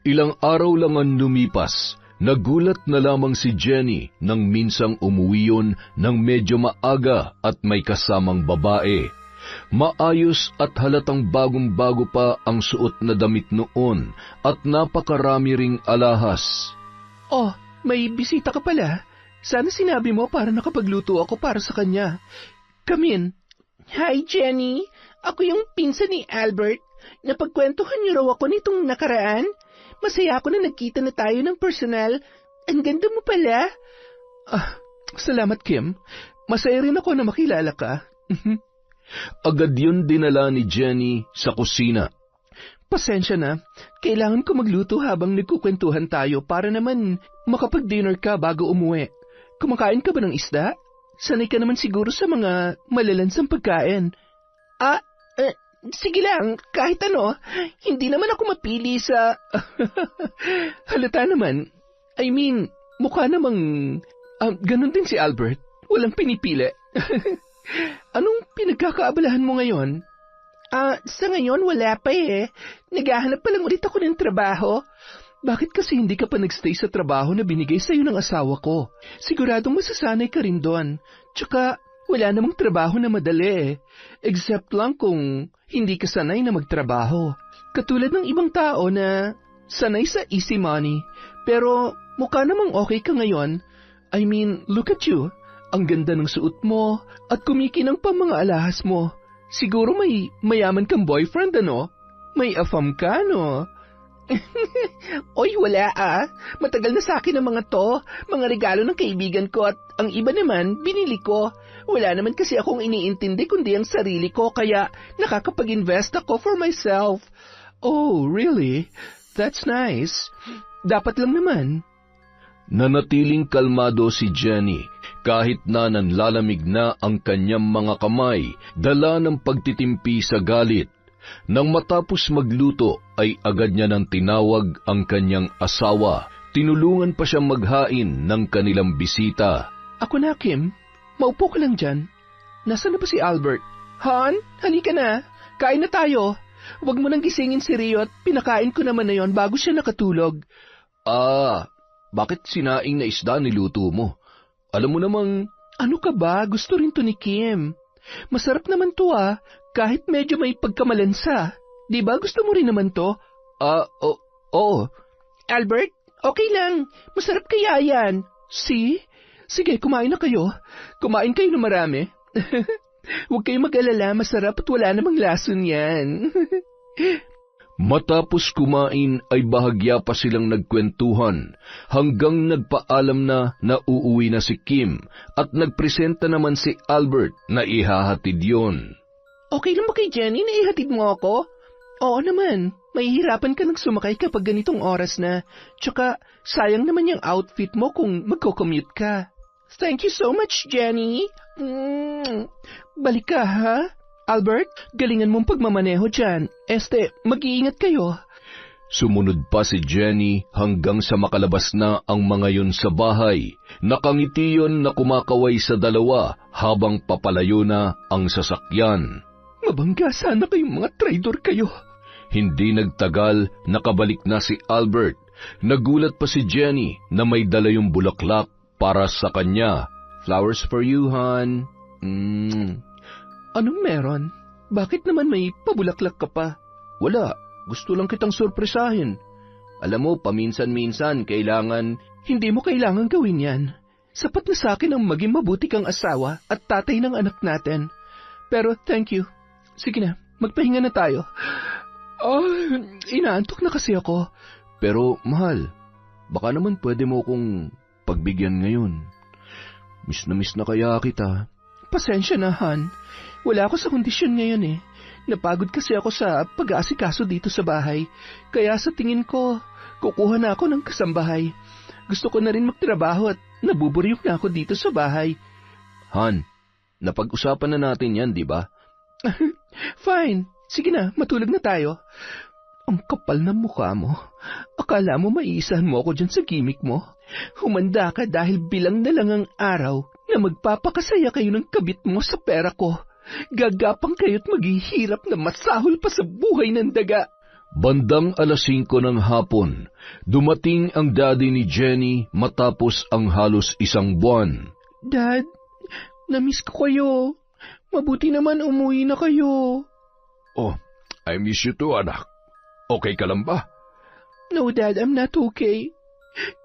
Ilang araw lang ang lumipas. Nagulat na lamang si Jenny nang minsang umuwi yun ng medyo maaga at may kasamang babae. Maayos at halatang bagong-bago pa ang suot na damit noon at napakarami ring alahas. Oh, may bisita ka pala. Sana sinabi mo para nakapagluto ako para sa kanya. Come in. Hi, Jenny. Ako yung pinsan ni Albert. Napagkwentuhan niyo raw ako nitong nakaraan. Masaya ako na nagkita na tayo ng personal. Ang ganda mo pala. Salamat, Kim. Masaya rin ako na makilala ka. Agad yun dinala ni Jenny sa kusina. Pasensya na. Kailangan ko magluto habang nagkukwentuhan tayo para naman makapag-dinner ka bago umuwi. Kumakain ka ba ng isda? Sanay ka naman siguro sa mga malalansang pagkain. Sige lang, kahit ano. Hindi naman ako mapili sa... Halata naman. I mean, mukha namang... ganun din si Albert. Walang pinipili. Anong pinagkakaabalahan mo ngayon? Sa ngayon wala pa eh. Naghahanap pa lang ulit ako ng trabaho. Bakit kasi hindi ka pa nagstay sa trabaho na binigay sa'yo ng asawa ko? Siguradong masasanay ka rin doon. Tsaka, wala namang trabaho na madali eh. Except lang kung hindi ka sanay na magtrabaho. Katulad ng ibang tao na sanay sa easy money. Pero mukha namang okay ka ngayon. I mean, look at you. Ang ganda ng suot mo at kumikinang pa mga alahas mo. Siguro may mayaman kang boyfriend, ano? May afam ka, no? Oy, wala Matagal na sa akin ang mga to. Mga regalo ng kaibigan ko at ang iba naman, binili ko. Wala naman kasi akong iniintindi kundi ang sarili ko kaya nakakapag-invest ako for myself. Oh, really? That's nice. Dapat lang naman. Nanatiling kalmado si Jenny kahit na nanlalamig na ang kanyang mga kamay, dala ng pagtitimpi sa galit. Nang matapos magluto ay agad niya nang tinawag ang kanyang asawa. Tinulungan pa siyang maghain ng kanilang bisita. Ako na, Kim. Maupo ka lang dyan. Nasaan na ba si Albert? Han, halika na. Kain na tayo. Huwag mo nang gisingin si Rio at pinakain ko naman na yon bago siya nakatulog. Bakit sinaing na isda niluto mo? Alam mo namang... Ano ka ba? Gusto rin to ni Kim. Masarap naman to kahit medyo may pagkamalansa. Di ba gusto mo rin naman to? Oo. Albert, okay lang. Masarap kaya yan. See? Sige, kumain na kayo. Kumain kayo na marami. Huwag kayong mag-alala, masarap at wala namang lason yan. Matapos kumain ay bahagya pa silang nagkwentuhan hanggang nagpaalam na uuwi na si Kim at nagpresenta naman si Albert na ihahatid yon. Okay lang ba kay Jenny na ihatid mo ako? Oo naman, mahihirapan ka nang sumakay kapag ganitong oras na. Tsaka sayang naman yung outfit mo kung magko-commute ka. Thank you so much, Jenny. Balik ka, ha? Albert, galingan mong pagmamaneho dyan. Mag-iingat kayo. Sumunod pa si Jenny hanggang sa makalabas na ang mga yun sa bahay. Nakangiti yun na kumakaway sa dalawa habang papalayo na ang sasakyan. Mabangga sana kayong mga traidor kayo. Hindi nagtagal, nakabalik na si Albert. Nagulat pa si Jenny na may dala yung bulaklak para sa kanya. Flowers for you, hon. Anong meron? Bakit naman may pabulaklak ka pa? Wala. Gusto lang kitang surpresahin. Alam mo, paminsan-minsan, kailangan... Hindi mo kailangan gawin yan. Sapat na sa akin ang maging mabuti kang asawa at tatay ng anak natin. Pero thank you. Sige na, magpahinga na tayo. Inaantok na kasi ako. Pero, mahal, baka naman pwede mo kong pagbigyan ngayon. Miss na kaya kita. Pasensya na, Han. Wala ako sa kondisyon ngayon eh. Napagod kasi ako sa pag-aasikaso dito sa bahay. Kaya sa tingin ko, kukuha na ako ng kasambahay. Gusto ko na rin magtrabaho at nabuburyok na ako dito sa bahay. Han, napag-usapan na natin yan, di ba? Fine. Sige na, matulog na tayo. Ang kapal ng mukha mo. Akala mo maiisahan mo ako dyan sa gimmick mo? Humanda ka dahil bilang na lang ang araw na magpapakasaya kayo ng kabit mo sa pera ko. Gagapang kayo't maghihirap na masahol pa sa buhay ng daga. Bandang 5:00 ng hapon, dumating ang daddy ni Jenny matapos ang halos 1 buwan. Dad, namiss ko kayo. Mabuti naman umuwi na kayo. Oh, I miss you too, anak. Okay ka lang ba? No, Dad, I'm not okay.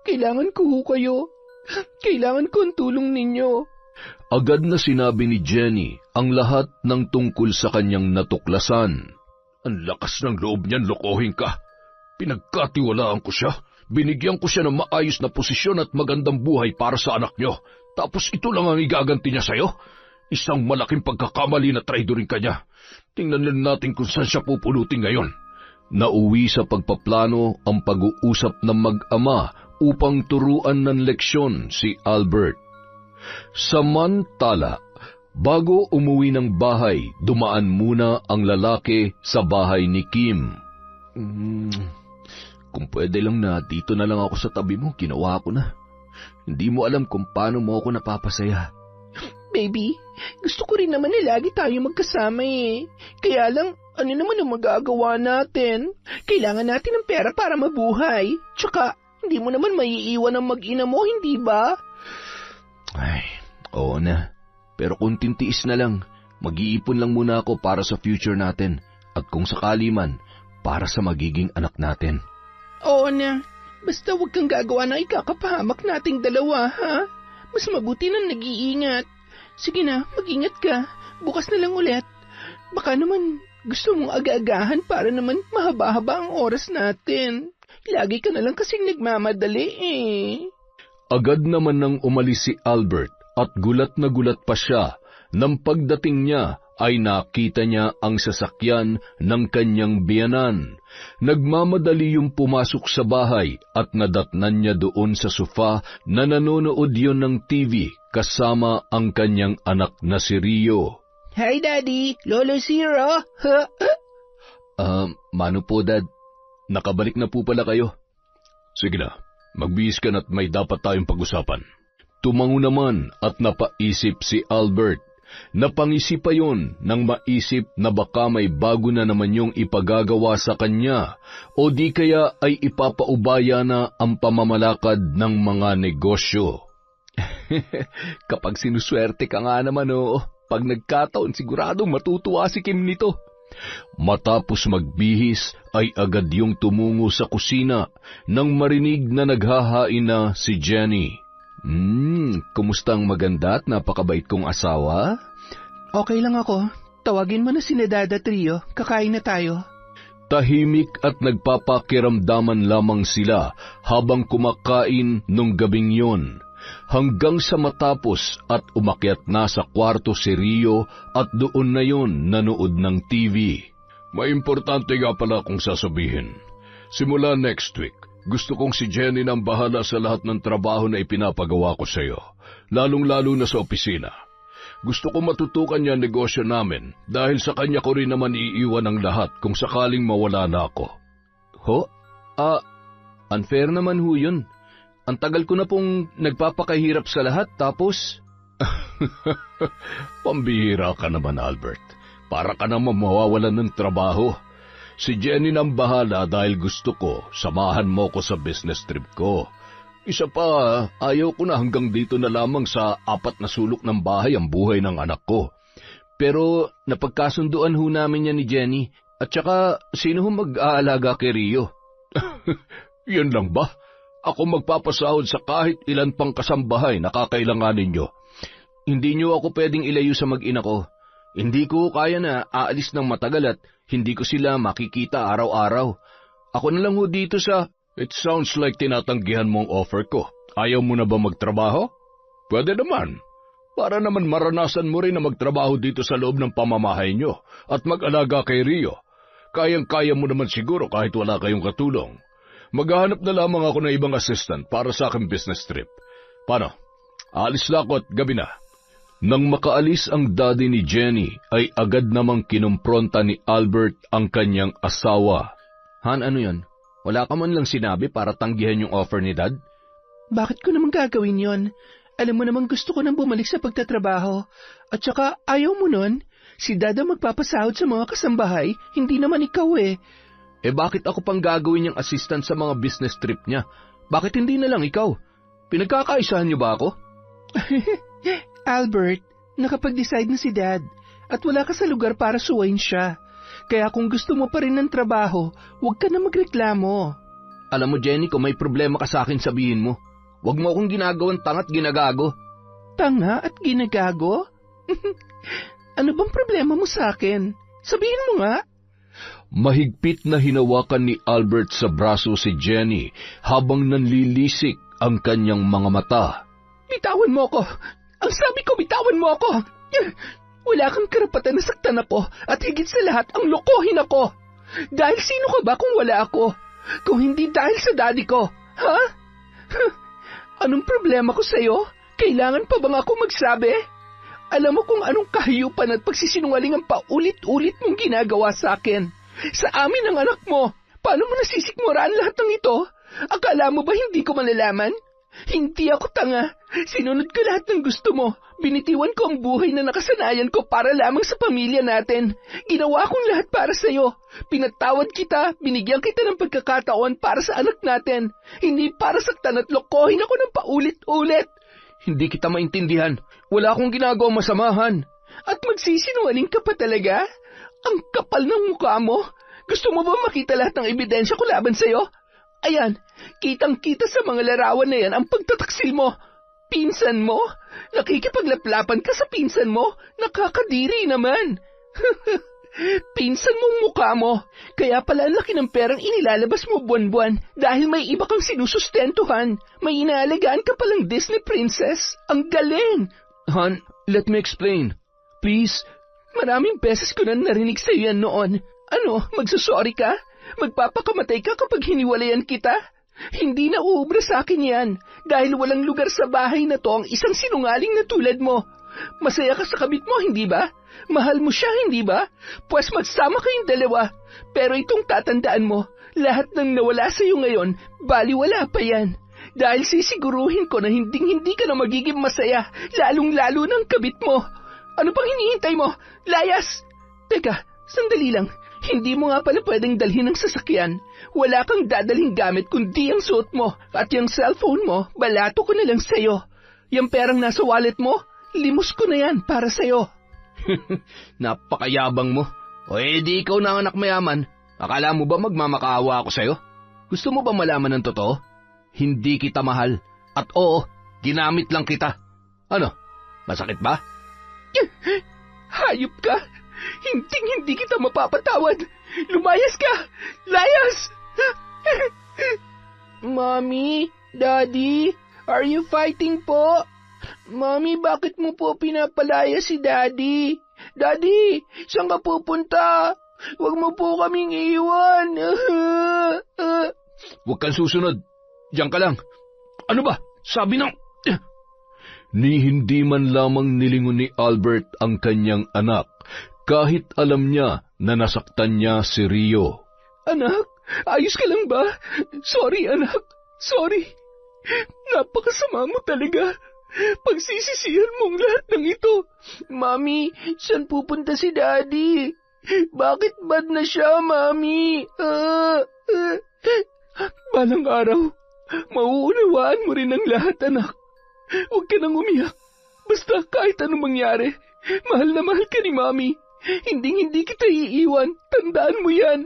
Kailangan ko kayo. Kailangan ko ang tulong ninyo. Agad na sinabi ni Jenny ang lahat ng tungkol sa kanyang natuklasan. Ang lakas ng loob niyan, lokohin ka. Pinagkatiwalaan ko siya. Binigyan ko siya ng maayos na posisyon at magandang buhay para sa anak niyo. Tapos ito lang ang igaganti niya sa'yo? Isang malaking pagkakamali na traidorin ka niya. Tingnan lang natin kung saan siya pupulutin ngayon. Nauwi sa pagpaplano ang pag-uusap ng mag-ama upang turuan ng leksyon si Albert. Samantala, bago umuwi ng bahay, dumaan muna ang lalaki sa bahay ni Kim. Kung pwede lang na dito na lang ako sa tabi mo, ginawa ko na. Hindi mo alam kung paano mo ako napapasaya. Baby, gusto ko rin naman na lagi tayo magkasama eh. Kaya lang, ano naman ang magagawa natin? Kailangan natin ng pera para mabuhay. Tsaka, hindi mo naman maiiwan ang mag-ina mo, hindi ba? Ay, oo na. Pero kung tintiis na lang, mag-iipon lang muna ako para sa future natin. At kung sakali man, para sa magiging anak natin. Oo na. Basta huwag kang gagawa na ikakapahamak nating dalawa, ha? Mas mabuti nang nag-iingat. Sige na, mag-ingat ka. Bukas na lang ulit. Baka naman gusto mong aga-agahan para naman mahaba-haba ang oras natin. Lagi ka na lang kasing nagmamadali eh. Agad naman nang umalis si Albert at gulat na gulat pa siya nang pagdating niya ay nakita niya ang sasakyan ng kanyang biyanan. Nagmamadali yung pumasok sa bahay at nadatnan niya doon sa sofa na nanonood yun ng TV kasama ang kanyang anak na si Rio. Hi Daddy, Lolo Zero. Mano po Dad? Nakabalik na po pala kayo. Sige na, magbihis ka na't may dapat tayong pag-usapan. Tumango naman at napaisip si Albert. Napangisi pa yon nang maisip na baka may bago na naman yung ipagagawa sa kanya o di kaya ay ipapaubaya na ang pamamalakad ng mga negosyo. Kapag sinuswerte ka nga naman pag nagkataon siguradong matutuwa si Kim nito. Matapos magbihis ay agad yung tumungo sa kusina nang marinig na naghahain na si Jenny. Kumusta ang maganda at napakabait kong asawa? Okay lang ako. Tawagin mo na si Dada Trio. Kakain na tayo. Tahimik at nagpapakiramdaman lamang sila habang kumakain nung gabing yon. Hanggang sa matapos at umakyat na sa kwarto si Rio at doon na yon nanood ng TV. May importante nga pala akong sasabihin. Simula next week, gusto kong si Jenny nang bahala sa lahat ng trabaho na ipinapagawa ko sa iyo, lalong-lalo na sa opisina. Gusto ko matutukan niya ang negosyo namin dahil sa kanya ko rin naman iiwan ang lahat kung sakaling mawala na ako. Unfair naman ho yun. Ang tagal ko na pong nagpapakahirap sa lahat, tapos... Pambihira ka naman, Albert. Para ka naman mawawalan ng trabaho. Si Jenny nang bahala dahil gusto ko, samahan mo ko sa business trip ko. Isa pa, ayaw ko na hanggang dito na lamang sa 4 na sulok ng bahay ang buhay ng anak ko. Pero napagkasunduan ho namin yan ni Jenny. At saka, sino ho mag-aalaga kay Rio? Yan lang ba? Ako magpapasahod sa kahit ilan pang kasambahay na kakailanganin nyo. Hindi nyo ako pwedeng ilayo sa mag-ina ko. Hindi ko kaya na aalis ng matagal at hindi ko sila makikita araw-araw. Ako na lang ho dito sa... It sounds like tinatanggihan mong offer ko. Ayaw mo na ba magtrabaho? Pwede naman. Para naman maranasan mo rin na magtrabaho dito sa loob ng pamamahay nyo at mag-alaga kay Rio. Kayang-kaya mo naman siguro kahit wala kayong katulong. Maghahanap na lamang ako ng ibang assistant para sa aking business trip. Paano? Aalis na ako at gabi na. Nang makaalis ang daddy ni Jenny, ay agad namang kinumpronta ni Albert ang kanyang asawa. Han, ano yan? Wala ka man lang sinabi para tanggihan yung offer ni Dad? Bakit ko naman gagawin yon? Alam mo naman gusto ko nang bumalik sa pagtatrabaho. At saka ayaw mo nun? Si Dada magpapasahod sa mga kasambahay, hindi naman ikaw eh. Bakit ako pang gagawin yung assistant sa mga business trip niya? Bakit hindi na lang ikaw? Pinagkakaisahan niyo ba ako? Albert, nakapag-decide na si Dad at wala ka sa lugar para suwain siya. Kaya kung gusto mo pa rin ng trabaho, huwag ka na magreklamo. Alam mo Jenny, kung may problema ka sa akin sabihin mo. Huwag mo akong ginagawang tanga at ginagago. Tanga at ginagago? Ano bang problema mo sa akin? Sabihin mo nga. Mahigpit na hinawakan ni Albert sa braso si Jenny habang nanlilisik ang kanyang mga mata. Bitawan mo ako! Ang sabi ko, bitawan mo ako! Wala kang karapatan na saktan ako at higit sa lahat ang lokohin ako. Dahil sino ka ba kung wala ako? Kung hindi dahil sa daddy ko, ha? Anong problema ko sa'yo? Kailangan pa bang ako magsabi? Alam mo kung anong kahiyupan at pagsisinungaling ang paulit-ulit mong ginagawa sa akin. Sa amin ang anak mo. Paano mo nasisikmuraan lahat ng ito? Akala mo ba hindi ko malalaman? Hindi ako tanga. Sinunod ko lahat ng gusto mo. Binitiwan ko ang buhay na nakasanayan ko para lamang sa pamilya natin. Ginawa kong lahat para sa'yo. Pinatawad kita, binigyan kita ng pagkakataon para sa anak natin. Hindi para saktan at lokohin ako ng paulit-ulit. Hindi kita maintindihan. Wala akong ginagawang masamahan. At magsisinungaling ka pa talaga? Ang kapal ng mukha mo. Gusto mo ba makita lahat ng ebidensya ko laban sa'yo? Ayan, kitang-kita sa mga larawan na yan ang pagtataksil mo. Pinsan mo? Nakikipaglaplapan ka sa pinsan mo? Nakakadiri naman. Pinsan mong mukha mo. Kaya pala ang laki ng perang inilalabas mo buwan-buwan dahil may iba kang sinusustentuhan. May inaalagaan ka palang Disney princess. Ang galing! Han, let me explain. Please. Maraming beses ko na narinig sa'yo yan noon. Ano, magsasorry ka? Magpapakamatay ka kapag hiniwalayan kita? Hindi na uubra sa akin yan dahil walang lugar sa bahay na to ang isang sinungaling na tulad mo. Masaya ka sa kabit mo, hindi ba? Mahal mo siya, hindi ba? Pues magsama kayong dalawa. Pero itong tatandaan mo, lahat ng nawala sa iyo ngayon, baliwala pa yan. Dahil sisiguruhin ko na hindi ka na magiging masaya, lalong-lalo ng kabit mo. Ano pang hinihintay mo? Layas! Teka, sandali lang. Hindi mo nga pala pwedeng dalhin ng sasakyan. Wala kang dadaling gamit kundi ang suot mo. At yung cellphone mo, balato ko na lang sa'yo. Yung perang nasa wallet mo, limos ko na yan para sa'yo. Napakayabang mo. O di ikaw na anak mayaman. Akala mo ba magmamakaawa ako sa'yo? Gusto mo ba malaman ng totoo? Hindi kita mahal. At oo, ginamit lang kita. Ano? Masakit ba? Hayop ka! Hindi kita mapapatawad! Lumayas ka! Layas! Mommy, Daddy, are you fighting po? Mommy, bakit mo po pinapalaya si Daddy? Daddy, saan ka pupunta? Huwag mo po kaming iwan. Huwag kang susunod. Diyan ka lang. Ano ba? Sabi ng... Ni hindi man lamang nilingon ni Albert ang kanyang anak, kahit alam niya na nasaktan niya si Rio. Anak, ayos ka lang ba? Sorry, anak. Sorry. Napakasama mo talaga. Pagsisisihan mong lahat ng ito. Mami, saan pupunta si Daddy? Bakit bad na siya, Mami? Balang araw, mauunawaan mo rin ang lahat, anak. Huwag ka nang umiyak. Basta kahit anong mangyari, mahal na mahal ka ni Mami. Hindi kita iiwan. Tandaan mo yan.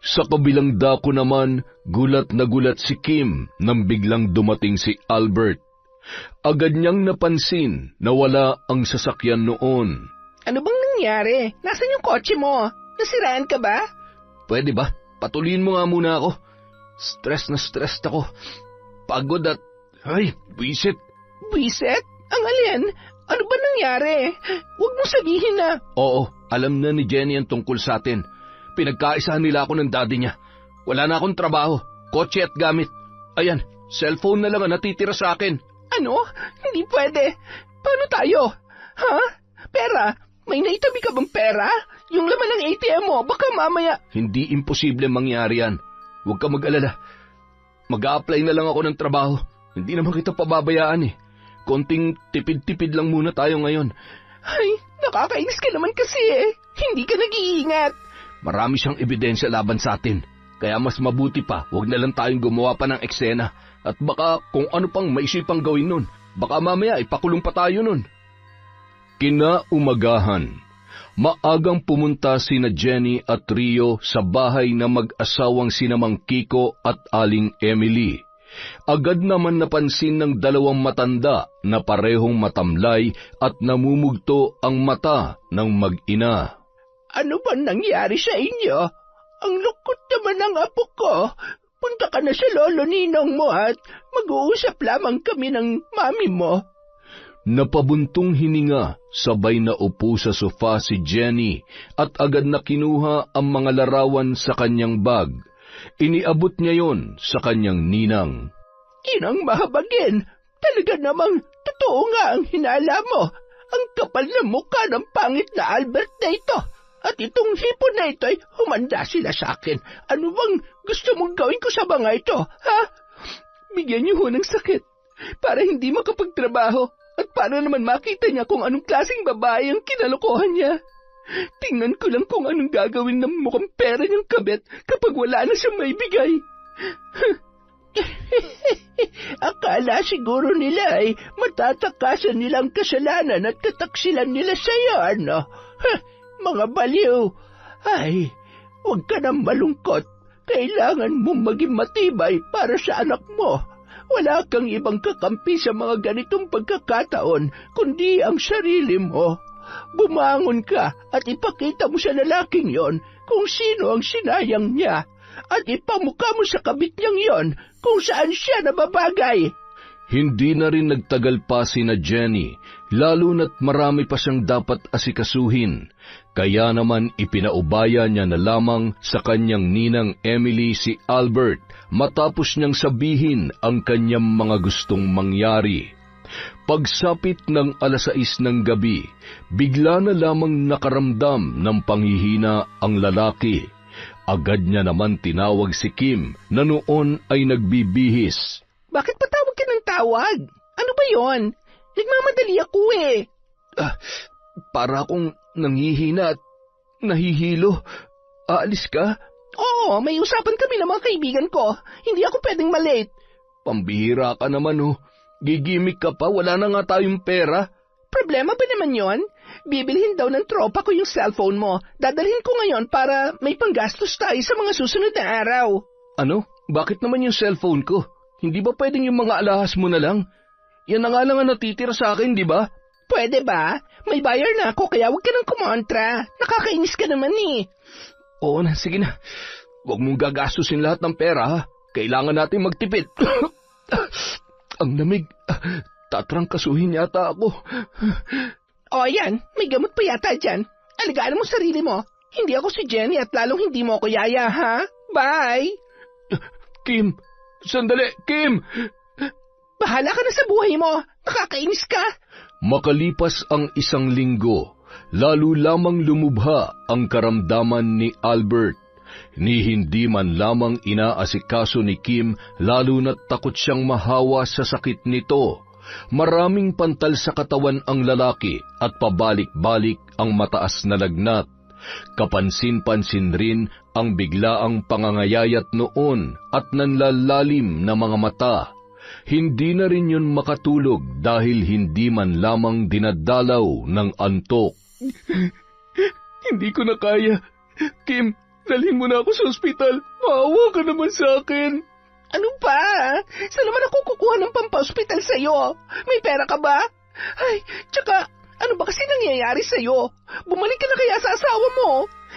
Sa kabilang dako naman, gulat na gulat si Kim nang biglang dumating si Albert. Agad niyang napansin na wala ang sasakyan noon. Ano bang nangyari? Nasaan yung kotse mo? Nasiraan ka ba? Pwede ba? Patuloyin mo nga muna ako. Stress na stress ako. Pagod at... Ay, buwisit. Buwisit? Ang alin? Ano ba nangyari? Huwag mo sabihin na... Oo, alam na ni Jenny ang tungkol sa atin. Pinagkaisahan nila ako ng daddy niya. Wala na akong trabaho, kotse at gamit. Ayan, cellphone na lang ang natitira sa akin. Ano? Hindi pwede. Paano tayo? Ha? Pera? May naitabi ka bang pera? Yung laman ng ATM mo, baka mamaya... Hindi imposible mangyari yan. Huwag ka mag-alala. Mag-a-apply na lang ako ng trabaho. Hindi naman kita pababayaan eh. Konting tipid-tipid lang muna tayo ngayon. Ay, nakakainis ka naman kasi eh. Hindi ka nag-iingat. Marami siyang ebidensya laban sa atin. Kaya mas mabuti pa, huwag na lang tayong gumawa pa ng eksena. At baka kung ano pang maisipang gawin nun. Baka mamaya ipakulong pa tayo nun. Kinaumagahan, maagang pumunta sina Jenny at Rio sa bahay ng mag-asawang sina Mang Kiko at Aling Emily. Agad naman napansin ng dalawang matanda na parehong matamlay at namumugto ang mata ng mag-ina. Ano ba nangyari sa inyo? Ang lungkot naman ng apo ko. Punta ka na sa lolo ninong mo at mag-uusap lamang kami ng mami mo. Napabuntong hininga, sabay na upo sa sofa si Jenny at agad na kinuha ang mga larawan sa kanyang bag. Iniabot niya yon sa kanyang ninang. Inang mahabagin, talaga namang totoo nga ang hinala mo. Ang kapal na mukha ng pangit na Albert na ito. At itong hipon na ito ay humanda sila sa akin. Ano bang gusto mong gawin ko sa mga ito, ha? Bigyan niyo ho ng sakit para hindi makapagtrabaho. At para naman makita niya kung anong klaseng babae ang kinalokohan niya. Tingnan ko lang kung anong gagawin ng mukhang pera niyang kabit kapag wala na siyang maibigay. Akala siguro nila ay matatakasan nilang kasalanan at kataksilan nila sa iyo, ano? Mga baliw. Ay, huwag ka nang malungkot. Kailangan mong maging matibay para sa anak mo. Wala kang ibang kakampi sa mga ganitong pagkakataon, kundi ang sarili mo. Bumangon ka at ipakita mo sa lalaking yon kung sino ang sinayang niya. At ipamukha mo sa kabit niyang yon kung saan siya nababagay. Hindi na rin nagtagal pa sina Jenny, lalo na't marami pa siyang dapat asikasuhin. Kaya naman ipinaubaya niya na lamang sa kanyang ninang Emily si Albert matapos niyang sabihin ang kanyang mga gustong mangyari. Pagsapit ng 6:00 ng gabi, bigla na lamang nakaramdam ng panghihina ang lalaki. Agad niya naman tinawag si Kim na noon ay nagbibihis. Bakit patawag ka ng tawag? Ano ba yon? Nagmamadali ako eh. Para akong nanghihina at nahihilo. Aalis ka? Oo, may usapan kami ng mga kaibigan ko. Hindi ako pwedeng malate. Pambihira ka naman oh. Gigimik ka pa, wala na nga tayong pera. Problema ba naman yon? Bibilhin daw ng tropa ko yung cellphone mo. Dadalhin ko ngayon para may panggastos tayo sa mga susunod na araw. Ano? Bakit naman yung cellphone ko? Hindi ba pwedeng yung mga alahas mo na lang? Yan na nga lang ang natitira sa akin, di ba? Pwede ba? May buyer na ako kaya huwag ka nang kumontra. Nakakainis ka naman eh. Oo na, sige na. Huwag mong gagastusin lahat ng pera ha. Kailangan natin magtipid. Ang lamig. Tatrangkasuhin yata ako. O yan, may gamot pa yata dyan. Alagaan mo sarili mo. Hindi ako si Jenny at lalong hindi mo ako yaya, ha? Bye! Kim! Sandali! Kim! Bahala ka na sa buhay mo! Nakakainis ka! Makalipas ang 1 linggo, lalo lamang lumubha ang karamdaman ni Albert. Ni hindi man lamang inaasikaso ni Kim, lalo na't takot siyang mahawa sa sakit nito. Maraming pantal sa katawan ang lalaki at pabalik-balik ang mataas na lagnat. Kapansin-pansin rin ang biglaang pangangayayat noon at nanlalalim na mga mata. Hindi na rin yun makatulog dahil hindi man lamang dinadalaw ng antok. Hindi ko na kaya. Kim, dalhin mo na ako sa ospital. Maawa ka naman sa akin. Ano ba? Saan naman ako kukuha ng pampahospital sa'yo? May pera ka ba? Ay, tsaka, ano ba kasi nangyayari sa'yo? Bumalik ka na kaya sa asawa mo?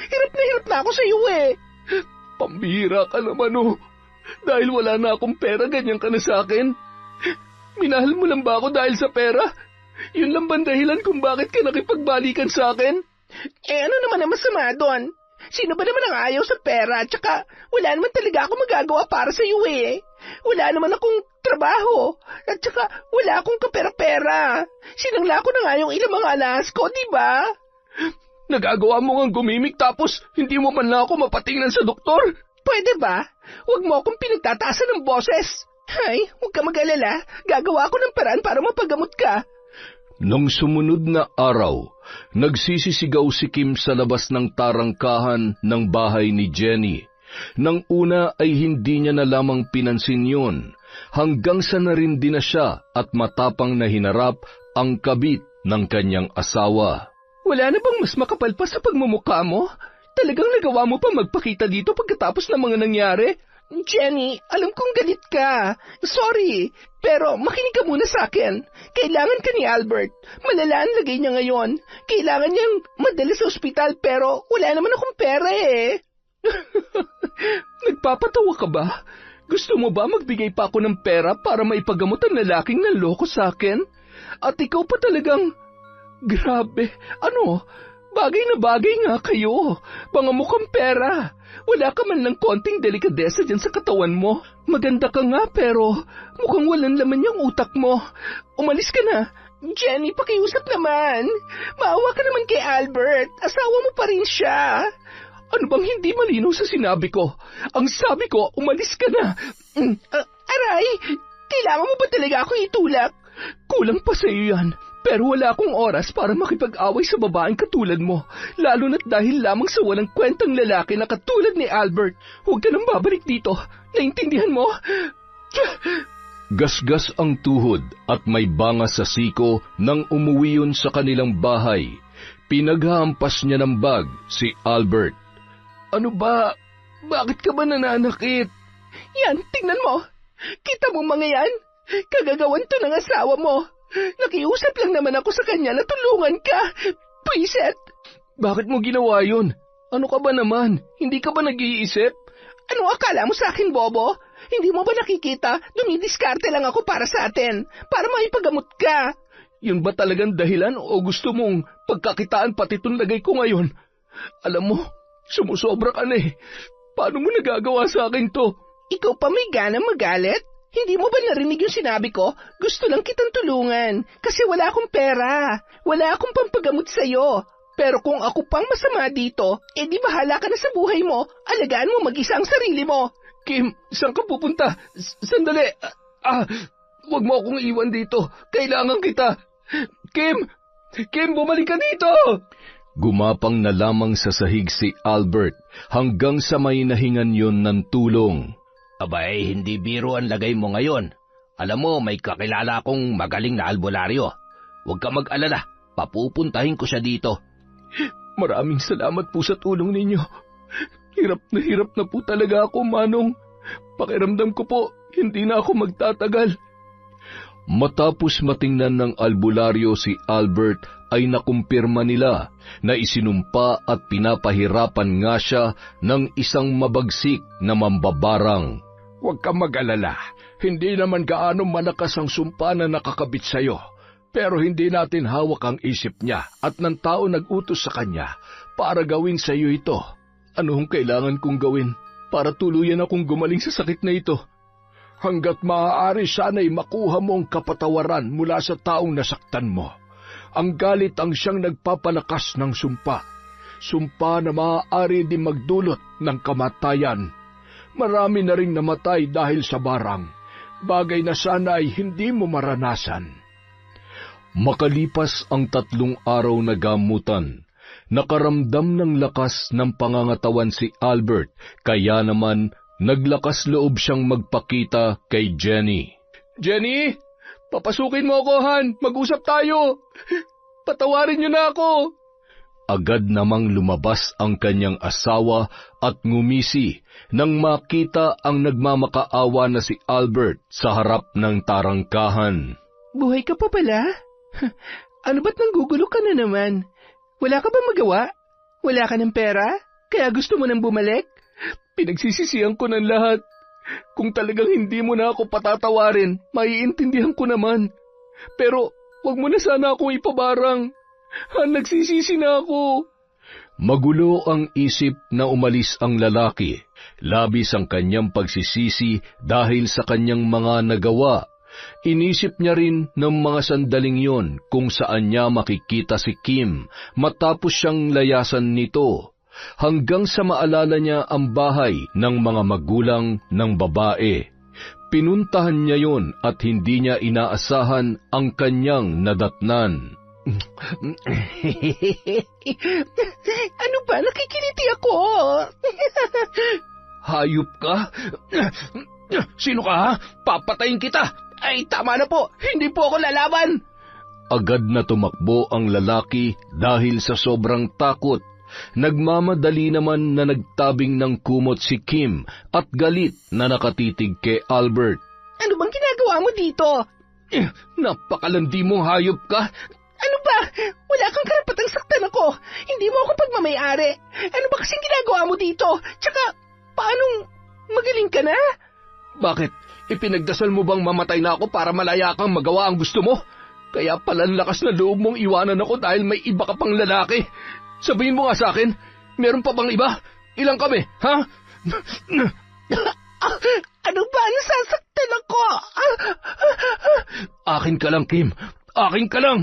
Hirap na ako sa'yo eh. Pambihira ka naman oh. Dahil wala na akong pera, ganyan ka na sa akin. Minahal mo lang ba ako dahil sa pera? Yun lang bang dahilan kung bakit ka nakipagbalikan sa akin? Eh ano naman ang masama doon? Sino ba naman ang ayaw sa pera? Tsaka wala naman talaga ako magagawa para sa iyo eh. Wala naman akong trabaho. At tsaka wala akong kapera-pera. Sinangla ko na nga yung ilang mga alas ko, di ba? Nagagawa mo ngang gumimik tapos hindi mo man lang ako mapatingnan sa doktor? Pwede ba? Huwag mo akong pinagtataasan ng boses. Ay, huwag ka mag-alala. Gagawa ako ng paraan para mapagamot ka. Nung sumunod na araw, nagsisisigaw si Kim sa labas ng tarangkahan ng bahay ni Jenny. Nang una ay hindi niya na lamang pinansin yun, hanggang sa narindi na siya at matapang na hinarap ang kabit ng kanyang asawa. Wala na bang mas makapal pa sa pagmumukha mo? Talagang nagawa mo pa magpakita dito pagkatapos ng mga nangyari? Jenny, alam kong galit ka. Sorry, pero makinig ka muna sa akin. Kailangan ka ni Albert. Malala ang lagay niya ngayon. Kailangan niyang madala sa ospital pero wala naman akong pera eh. Nagpapatawa ka ba? Gusto mo ba magbigay pa ako ng pera para maipagamot ang lalaking nanloko sa akin? At ikaw pa talagang... Grabe, ano? Bagay na bagay nga kayo. Pangamukhang pera. Wala ka man ng konting delikadesa dyan sa katawan mo. Maganda ka nga pero mukhang walang laman yung utak mo. Umalis ka na. Jenny, pakiusap naman. Maawa ka naman kay Albert. Asawa mo pa rin siya. Ano bang hindi malinaw sa sinabi ko? Ang sabi ko, umalis ka na. Aray, kailangan mo ba talaga akong itulak? Kulang pa sa iyo yan. Pero wala akong oras para makipag-away sa babaeng katulad mo, lalo na't dahil lamang sa walang kwentang lalaki na katulad ni Albert. Huwag ka nang babalik dito. Naintindihan mo? Gasgas ang tuhod at may banga sa siko nang umuwi yun sa kanilang bahay. Pinaghahampas niya ng bag si Albert. Ano ba? Bakit ka ba nananakit? Yan, tingnan mo. Kita mo mga yan? Kagagawan to ng asawa mo. Nakiusap lang naman ako sa kanya na tulungan ka. Pwiset! Bakit mo ginawa yun? Ano ka ba naman? Hindi ka ba nag-iisip? Ano akala mo sa akin, Bobo? Hindi mo ba nakikita? Dumidiskarte lang ako para sa atin. Para maipagamot ka. Yun ba talagang dahilan o gusto mong pagkakitaan pati itong lagay ko ngayon? Alam mo, sumusobra ka na eh. Paano mo nagagawa sa akin to? Ikaw pa may gana magalit? Hindi mo ba narinig yung sinabi ko? Gusto lang kitang tulungan. Kasi wala akong pera. Wala akong pampagamot sa'yo. Pero kung ako pang masama dito, di bahala ka na sa buhay mo. Alagaan mo mag-isa ang sarili mo. Kim, saan ka pupunta? Sandali. Huwag mo akong iwan dito. Kailangan kita. Kim, bumalik ka dito. Gumapang na lamang sa sahig si Albert hanggang sa may nahingan yon ng tulong. Abay, hindi biro ang lagay mo ngayon. Alam mo, may kakilala akong magaling na albularyo. Huwag ka mag-alala, papupuntahin ko siya dito. Maraming salamat po sa tulong ninyo. Hirap na po talaga ako, Manong. Pakiramdam ko po, hindi na ako magtatagal. Matapos matingnan ng albularyo si Albert ay nakumpirma nila na isinumpa at pinapahirapan nga siya ng isang mabagsik na mambabarang. Huwag kang mag-alala. Hindi naman gaano malakas ang sumpa na nakakabit sa'yo. Pero hindi natin hawak ang isip niya at ng tao nag-utos sa kanya para gawin sa'yo ito. Ano ang kailangan kong gawin para tuluyan akong gumaling sa sakit na ito? Hanggat maaari sana'y makuha mo ang kapatawaran mula sa taong nasaktan mo. Ang galit ang siyang nagpapalakas ng sumpa. Sumpa na maaari din magdulot ng kamatayan. Marami na ring namatay dahil sa barang. Bagay na sana ay hindi mo maranasan. Makalipas ang 3 araw na gamutan, nakaramdam ng lakas ng pangangatawan si Albert, kaya naman naglakas loob siyang magpakita kay Jenny. Jenny, papasukin mo ako, Han. Mag-usap tayo. Patawarin niyo na ako. Agad namang lumabas ang kanyang asawa at ngumisi nang makita ang nagmamakaawa na si Albert sa harap ng tarangkahan. Buhay ka pa pala? Ano ba't nanggugulo ka na naman? Wala ka ba magawa? Wala ka ng pera? Kaya gusto mo nang bumalik? Pinagsisisihan ko ng lahat. Kung talagang hindi mo na ako patatawarin, maiintindihan ko naman. Pero wag mo na sana akong ipabarang. Nagsisisi na ako. Magulo ang isip na umalis ang lalaki. Labis ang kanyang pagsisisi dahil sa kanyang mga nagawa. Inisip niya rin ng mga sandaling yon kung saan niya makikita si Kim matapos siyang layasan nito, hanggang sa maalala niya ang bahay ng mga magulang ng babae. Pinuntahan niya yon at hindi niya inaasahan ang kanyang nadatnan. Ano ba? Nakikiliti ako. Hayop ka? Sino ka, ha? Papatayin kita! Ay, tama na po. Hindi po ako lalaban. Agad na tumakbo ang lalaki dahil sa sobrang takot. Nagmamadali naman na nagtabing ng kumot si Kim at galit na nakatitig kay Albert. Ano bang ginagawa mo dito? Napakalandi mong hayop ka. Ano ba? Wala kang karapatang saktan ako. Hindi mo ako pagmamayari. Ano ba kasing ginagawa mo dito? Tsaka, paanong magaling ka na? Bakit? Ipinagdasal mo bang mamatay na ako para malaya kang magawa ang gusto mo? Kaya pala lakas na loob mong iwanan ako dahil may iba ka pang lalaki. Sabihin mo nga sa akin, meron pa bang iba? Ilang kami, ha? Ano ba? Nasasaktan ako. Akin ka lang, Kim. Akin ka lang.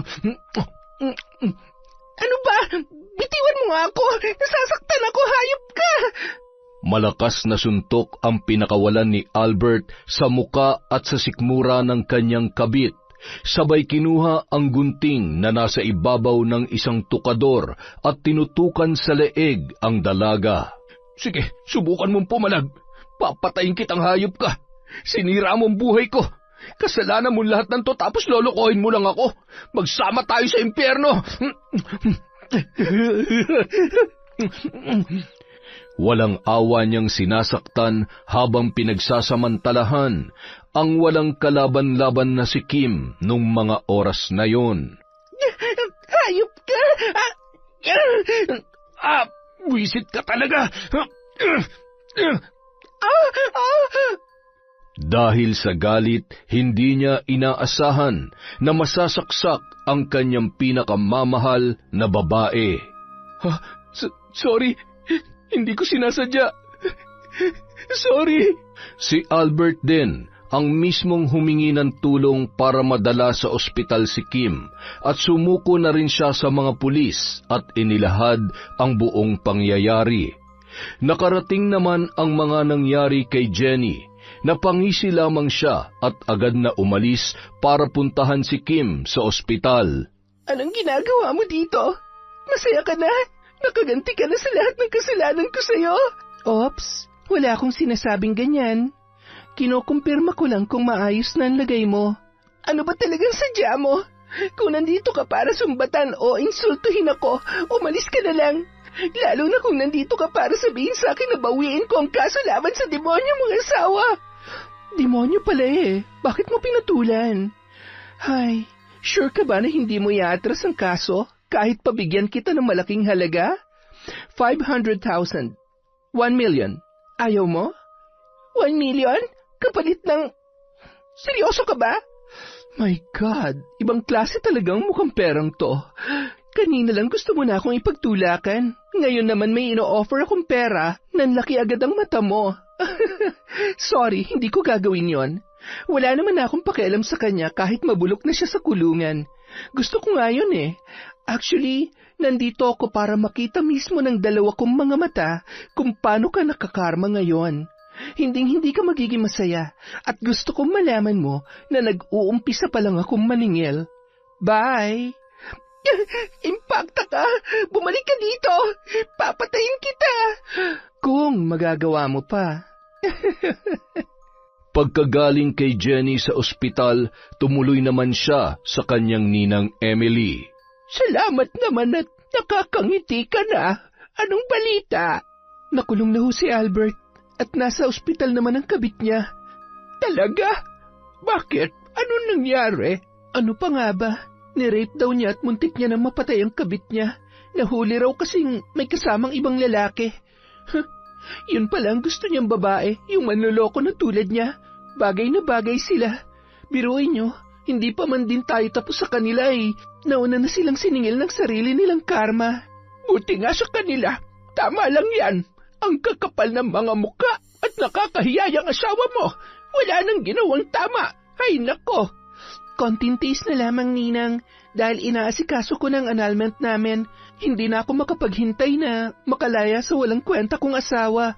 Ano ba? Bitiwan mo nga ako. Nasasaktan ako, hayop ka. Malakas na suntok ang pinakawalan ni Albert sa muka at sa sikmura ng kanyang kabit. Sabay kinuha ang gunting na nasa ibabaw ng isang tukador at tinutukan sa leeg ang dalaga. Sige, subukan mong pumalag. Papatayin kitang hayop ka. Sinira mong buhay ko. Kasalanan mo lahat ng to tapos lolokohin mo lang ako. Magsama tayo sa impyerno. Walang awa niyang sinasaktan habang pinagsasamantalahan ang walang kalaban-laban na si Kim nung mga oras na yon. Hayop ka! Wisit ka talaga! Dahil sa galit, hindi niya inaasahan na masasaksak ang kanyang pinakamamahal na babae. Sorry, hindi ko sinasadya. Sorry. Si Albert din ang mismong humingi ng tulong para madala sa ospital si Kim at sumuko na rin siya sa mga pulis at inilahad ang buong pangyayari. Nakarating naman ang mga nangyari kay Jenny. Napangisi lamang siya at agad na umalis para puntahan si Kim sa ospital. Anong ginagawa mo dito? Masaya ka na? Nakaganti ka na sa lahat ng kasalanan ko sa'yo? Ops, wala akong sinasabing ganyan. Kinukumpirma ko lang kung maayos na ang lagay mo. Ano ba talagang sadya mo? Kung nandito ka para sumbatan o insultuhin ako, umalis ka na lang. Lalo na kung nandito ka para sabihin sa akin na bawiin ko ang kaso laban sa demonyo mong asawa. Demonyo pala eh. Bakit mo pinatulan? Hay, sure ka ba na hindi mo iatras ang kaso kahit pabigyan kita ng malaking halaga? 500,000. 1 million. Ayaw mo? 1 million? Kapalit ng... Seryoso ka ba? My God, ibang klase talagang mukhang perang to. Kanina lang gusto mo na akong ipagtulakan. Ngayon naman may ino-offer akong pera, nanlaki agad ang mata mo. Sorry, hindi ko gagawin yon. Wala naman na akong pakialam sa kanya kahit mabulok na siya sa kulungan. Gusto ko nga yun eh. Actually, nandito ako para makita mismo ng dalawa kong mga mata kung paano ka nakakarma ngayon. Hinding-hindi ka magiging masaya at gusto kong malaman mo na nag-uumpisa pa lang akong maningil. Bye! Impacta ka! Bumalik ka dito! Papatayin kita! Kung magagawa mo pa. Pagkagaling kay Jenny sa ospital, tumuloy naman siya sa kanyang ninang Emily. Salamat naman at nakakangiti ka na. Anong balita? Nakulong na ho si Albert at nasa ospital naman ang kabit niya. Talaga? Bakit? Ano nangyari? Ano pa nga ba? Nirape daw niya at muntik niya nang mapatay ang kabit niya. Nahuli raw kasing may kasamang ibang lalaki. Yun pala ang gusto niyang babae, yung manloloko na tulad niya. Bagay na bagay sila. Biruin niyo, hindi pa man din tayo tapos sa kanila eh. Nauna na silang siningil ng sarili nilang karma. Buti nga sa kanila. Tama lang yan. Ang kakapal ng mga muka at nakakahiyayang asawa mo. Wala nang ginawang tama. Ay nako. Konting tiis na lamang, Ninang. Dahil inaasikaso ko ng annulment namin, hindi na ako makapaghintay na makalaya sa walang kwenta kong asawa.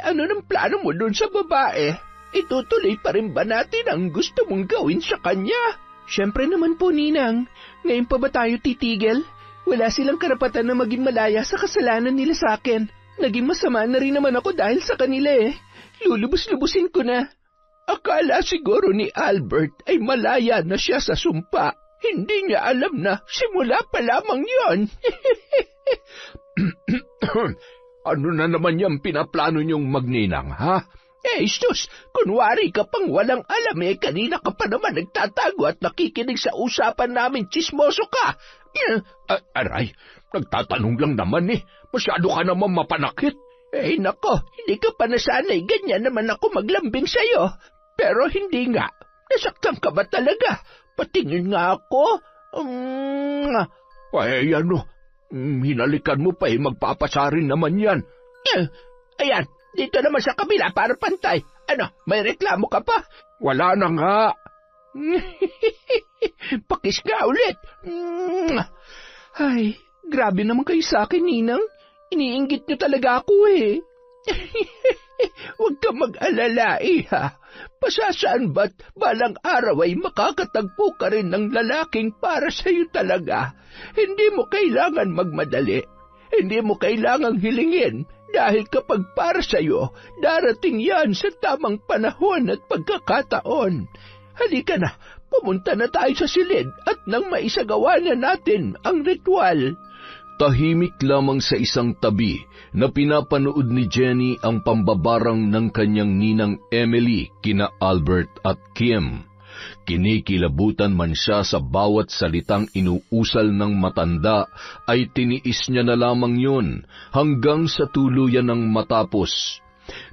Ano ng plano mo dun sa babae? Itutuloy pa rin ba natin ang gusto mong gawin sa kanya? Siyempre naman po, Ninang. Ngayon pa ba tayo titigil? Wala silang karapatan na maging malaya sa kasalanan nila sa akin. Naging masama na rin naman ako dahil sa kanila eh. Lulubos-lubusin ko na. Akala siguro ni Albert ay malaya na siya sa sumpa. Hindi niya alam na simula pa lamang yon. Ano na naman yung pinaplano niyong magninang, ha? Sus, kunwari ka pang walang alam kanina ka pa naman nagtatago at nakikinig sa usapan namin, tsismoso ka. Aray, nagtatanong lang naman Masyado ka naman mapanakit. Nako, hindi ka pa nasanay, ganyan naman ako maglambing sa'yo. Pero hindi nga, nasaktan ka ba talaga? Patingin nga ako. Hinalikan mo pa magpapasarin naman yan. Ayan, dito naman sa kabila para pantay. Ano, may reklamo ka pa? Wala na nga. Pakis ka ulit. Ay, grabe naman kayo sa akin, Ninang. Iniinggit niyo talaga ako eh. Huwag ka mag-alala, iha. Pasasaan ba't balang araw ay makakatagpo ka rin ng lalaking para sa'yo talaga. Hindi mo kailangan magmadali. Hindi mo kailangang hilingin dahil kapag para sa'yo, darating yan sa tamang panahon at pagkakataon. Halika na, pumunta na tayo sa silid at nang maisagawa na natin ang ritual. Tahimik lamang sa isang tabi na pinapanood ni Jenny ang pambabarang ng kanyang ninang Emily kina Albert at Kim. Kinikilabutan man siya sa bawat salitang inuusal ng matanda, ay tiniis niya na lamang yun hanggang sa tuluyan ng matapos.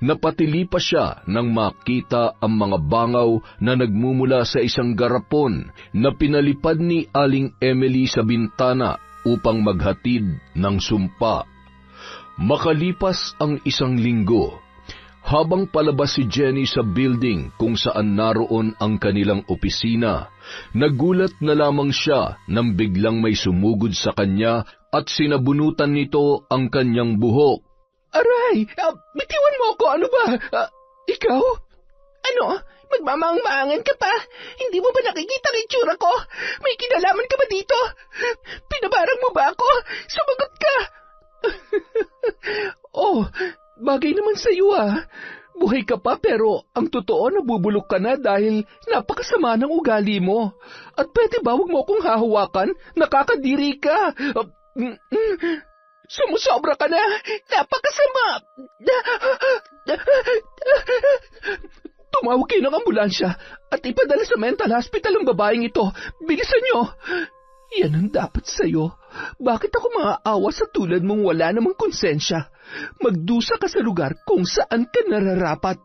Napatili pa siya nang makita ang mga bangaw na nagmumula sa isang garapon na pinalipad ni Aling Emily sa bintana upang maghatid ng sumpa. Makalipas ang isang linggo, habang palabas si Jenny sa building kung saan naroon ang kanilang opisina, nagulat na lamang siya nang biglang may sumugod sa kanya at sinabunutan nito ang kanyang buhok. Aray! Bitiwan mo ako! Ano ba? Ikaw? Ano? Magmamang-maangan ka pa? Hindi mo ba nakikita ang itsura ko? May kinalaman ka ba dito? Pinabarang mo ba ako? Sumagot ka! Oh, bagay naman sa iyo Buhay ka pa pero ang totoo nabubulok ka na dahil napakasama ng ugali mo. At pwede ba huwag mo akong hahawakan? Nakakadiri ka! Sumusobra ka na! Napakasama! Tumawag kayo ng ambulansya at ipadala sa mental hospital ang babaeng ito. Bilisan nyo! Yan ang dapat sa'yo. Bakit ako maaawa sa tulad mong wala namang konsensya? Magdusa ka sa lugar kung saan ka nararapat.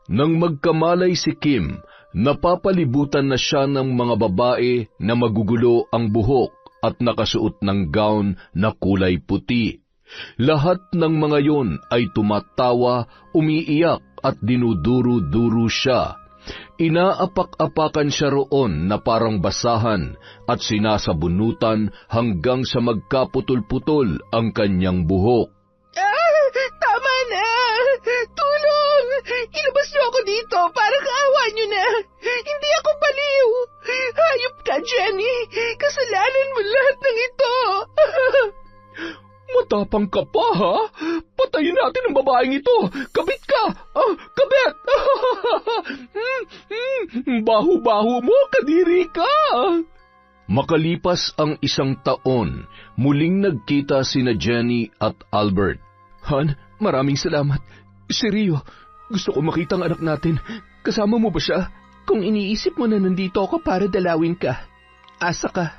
Nang magkamalay si Kim, napapalibutan na siya ng mga babae na magugulo ang buhok at nakasuot ng gown na kulay puti. Lahat ng mga yon ay tumatawa, umiiyak at dinuduro-duro siya. Inaapak-apakan siya roon na parang basahan at sinasabunutan hanggang sa magkaputol-putol ang kanyang buhok. Tama na! Tulong! Ilabas niyo ako dito para kaawa niyo na! Hindi ako baliw! Hayop ka, Jenny! Kasalanan mo lahat ng ito! Matapang ka pa, ha? Patayin natin ang babaeng ito! Kabit ka! Kabit! Baho-baho mo, kadiri ka! Makalipas ang isang taon, muling nagkita sina Jenny at Albert. Han, maraming salamat. Si Rio, gusto ko makita ang anak natin. Kasama mo ba siya? Kung iniisip mo na nandito ako para dalawin ka, asa ka.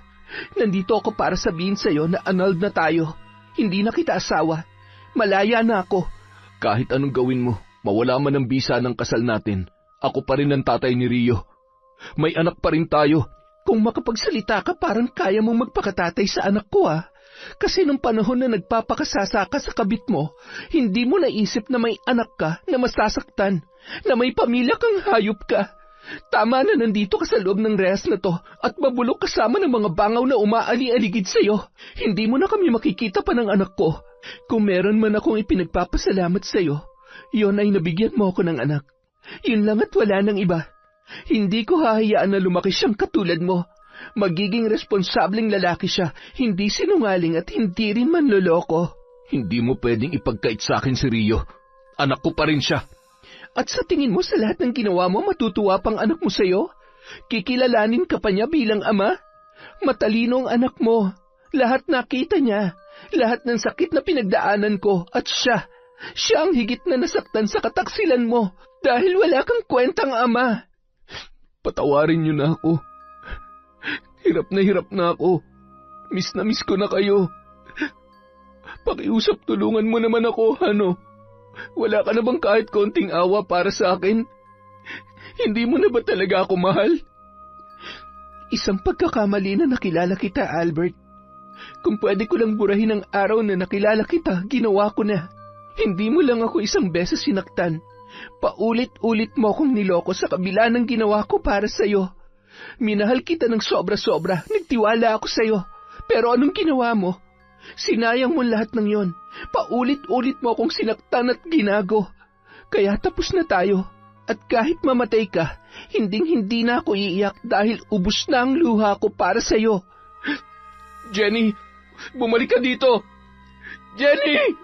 Nandito ako para sabihin sa'yo na annulled na tayo. Hindi na kita asawa. Malaya na ako. Kahit anong gawin mo, mawala man ang bisa ng kasal natin, ako pa rin ang tatay ni Rio. May anak pa rin tayo. Kung makapagsalita ka, parang kaya mong magpakatatay sa anak ko, Kasi nung panahon na nagpapakasasa ka sa kabit mo, hindi mo naisip na may anak ka na masasaktan, na may pamilya kang hayop ka. Tama na nandito ka sa loob ng rehas na to at mabulok kasama ng mga bangaw na umaali-aligid sa'yo. Hindi mo na kami makikita pa ng anak ko. Kung meron man akong ipinagpapasalamat sa'yo, yon ay nabigyan mo ako ng anak. Yun lang at wala nang iba. Hindi ko hahayaan na lumaki siyang katulad mo. Magiging responsableng lalaki siya, hindi sinungaling at hindi rin manloloko. Hindi mo pwedeng ipagkait sa akin si Rio. Anak ko pa rin siya. At sa tingin mo sa lahat ng ginawa mo, matutuwa pang anak mo sa'yo? Kikilalanin ka pa niya bilang ama? Matalino ang anak mo. Lahat nakita niya. Lahat ng sakit na pinagdaanan ko at siya ang higit na nasaktan sa kataksilan mo dahil wala kang kwentang ama. Patawarin niyo na ako. Hirap na ako. Miss na miss ko na kayo. Pakiusap, tulungan mo naman ako, ano? Wala ka na bang kahit konting awa para sa akin? Hindi mo na ba talaga ako mahal? Isang pagkakamali na nakilala kita, Albert. Kung pwede ko lang burahin ang araw na nakilala kita, ginawa ko na. Hindi mo lang ako isang beses sinaktan. Paulit-ulit mo akong niloko sa kabila ng ginawa ko para sa'yo. Minahal kita ng sobra-sobra, nagtiwala ako sa'yo. Pero anong ginawa mo? Sinayang mo lahat ng yon. Paulit-ulit mo akong sinaktan at ginago. Kaya tapos na tayo. At kahit mamatay ka, hinding-hindi na ako iiyak dahil ubos na ang luha ko para sa'yo. Jenny, bumalik ka dito! Jenny!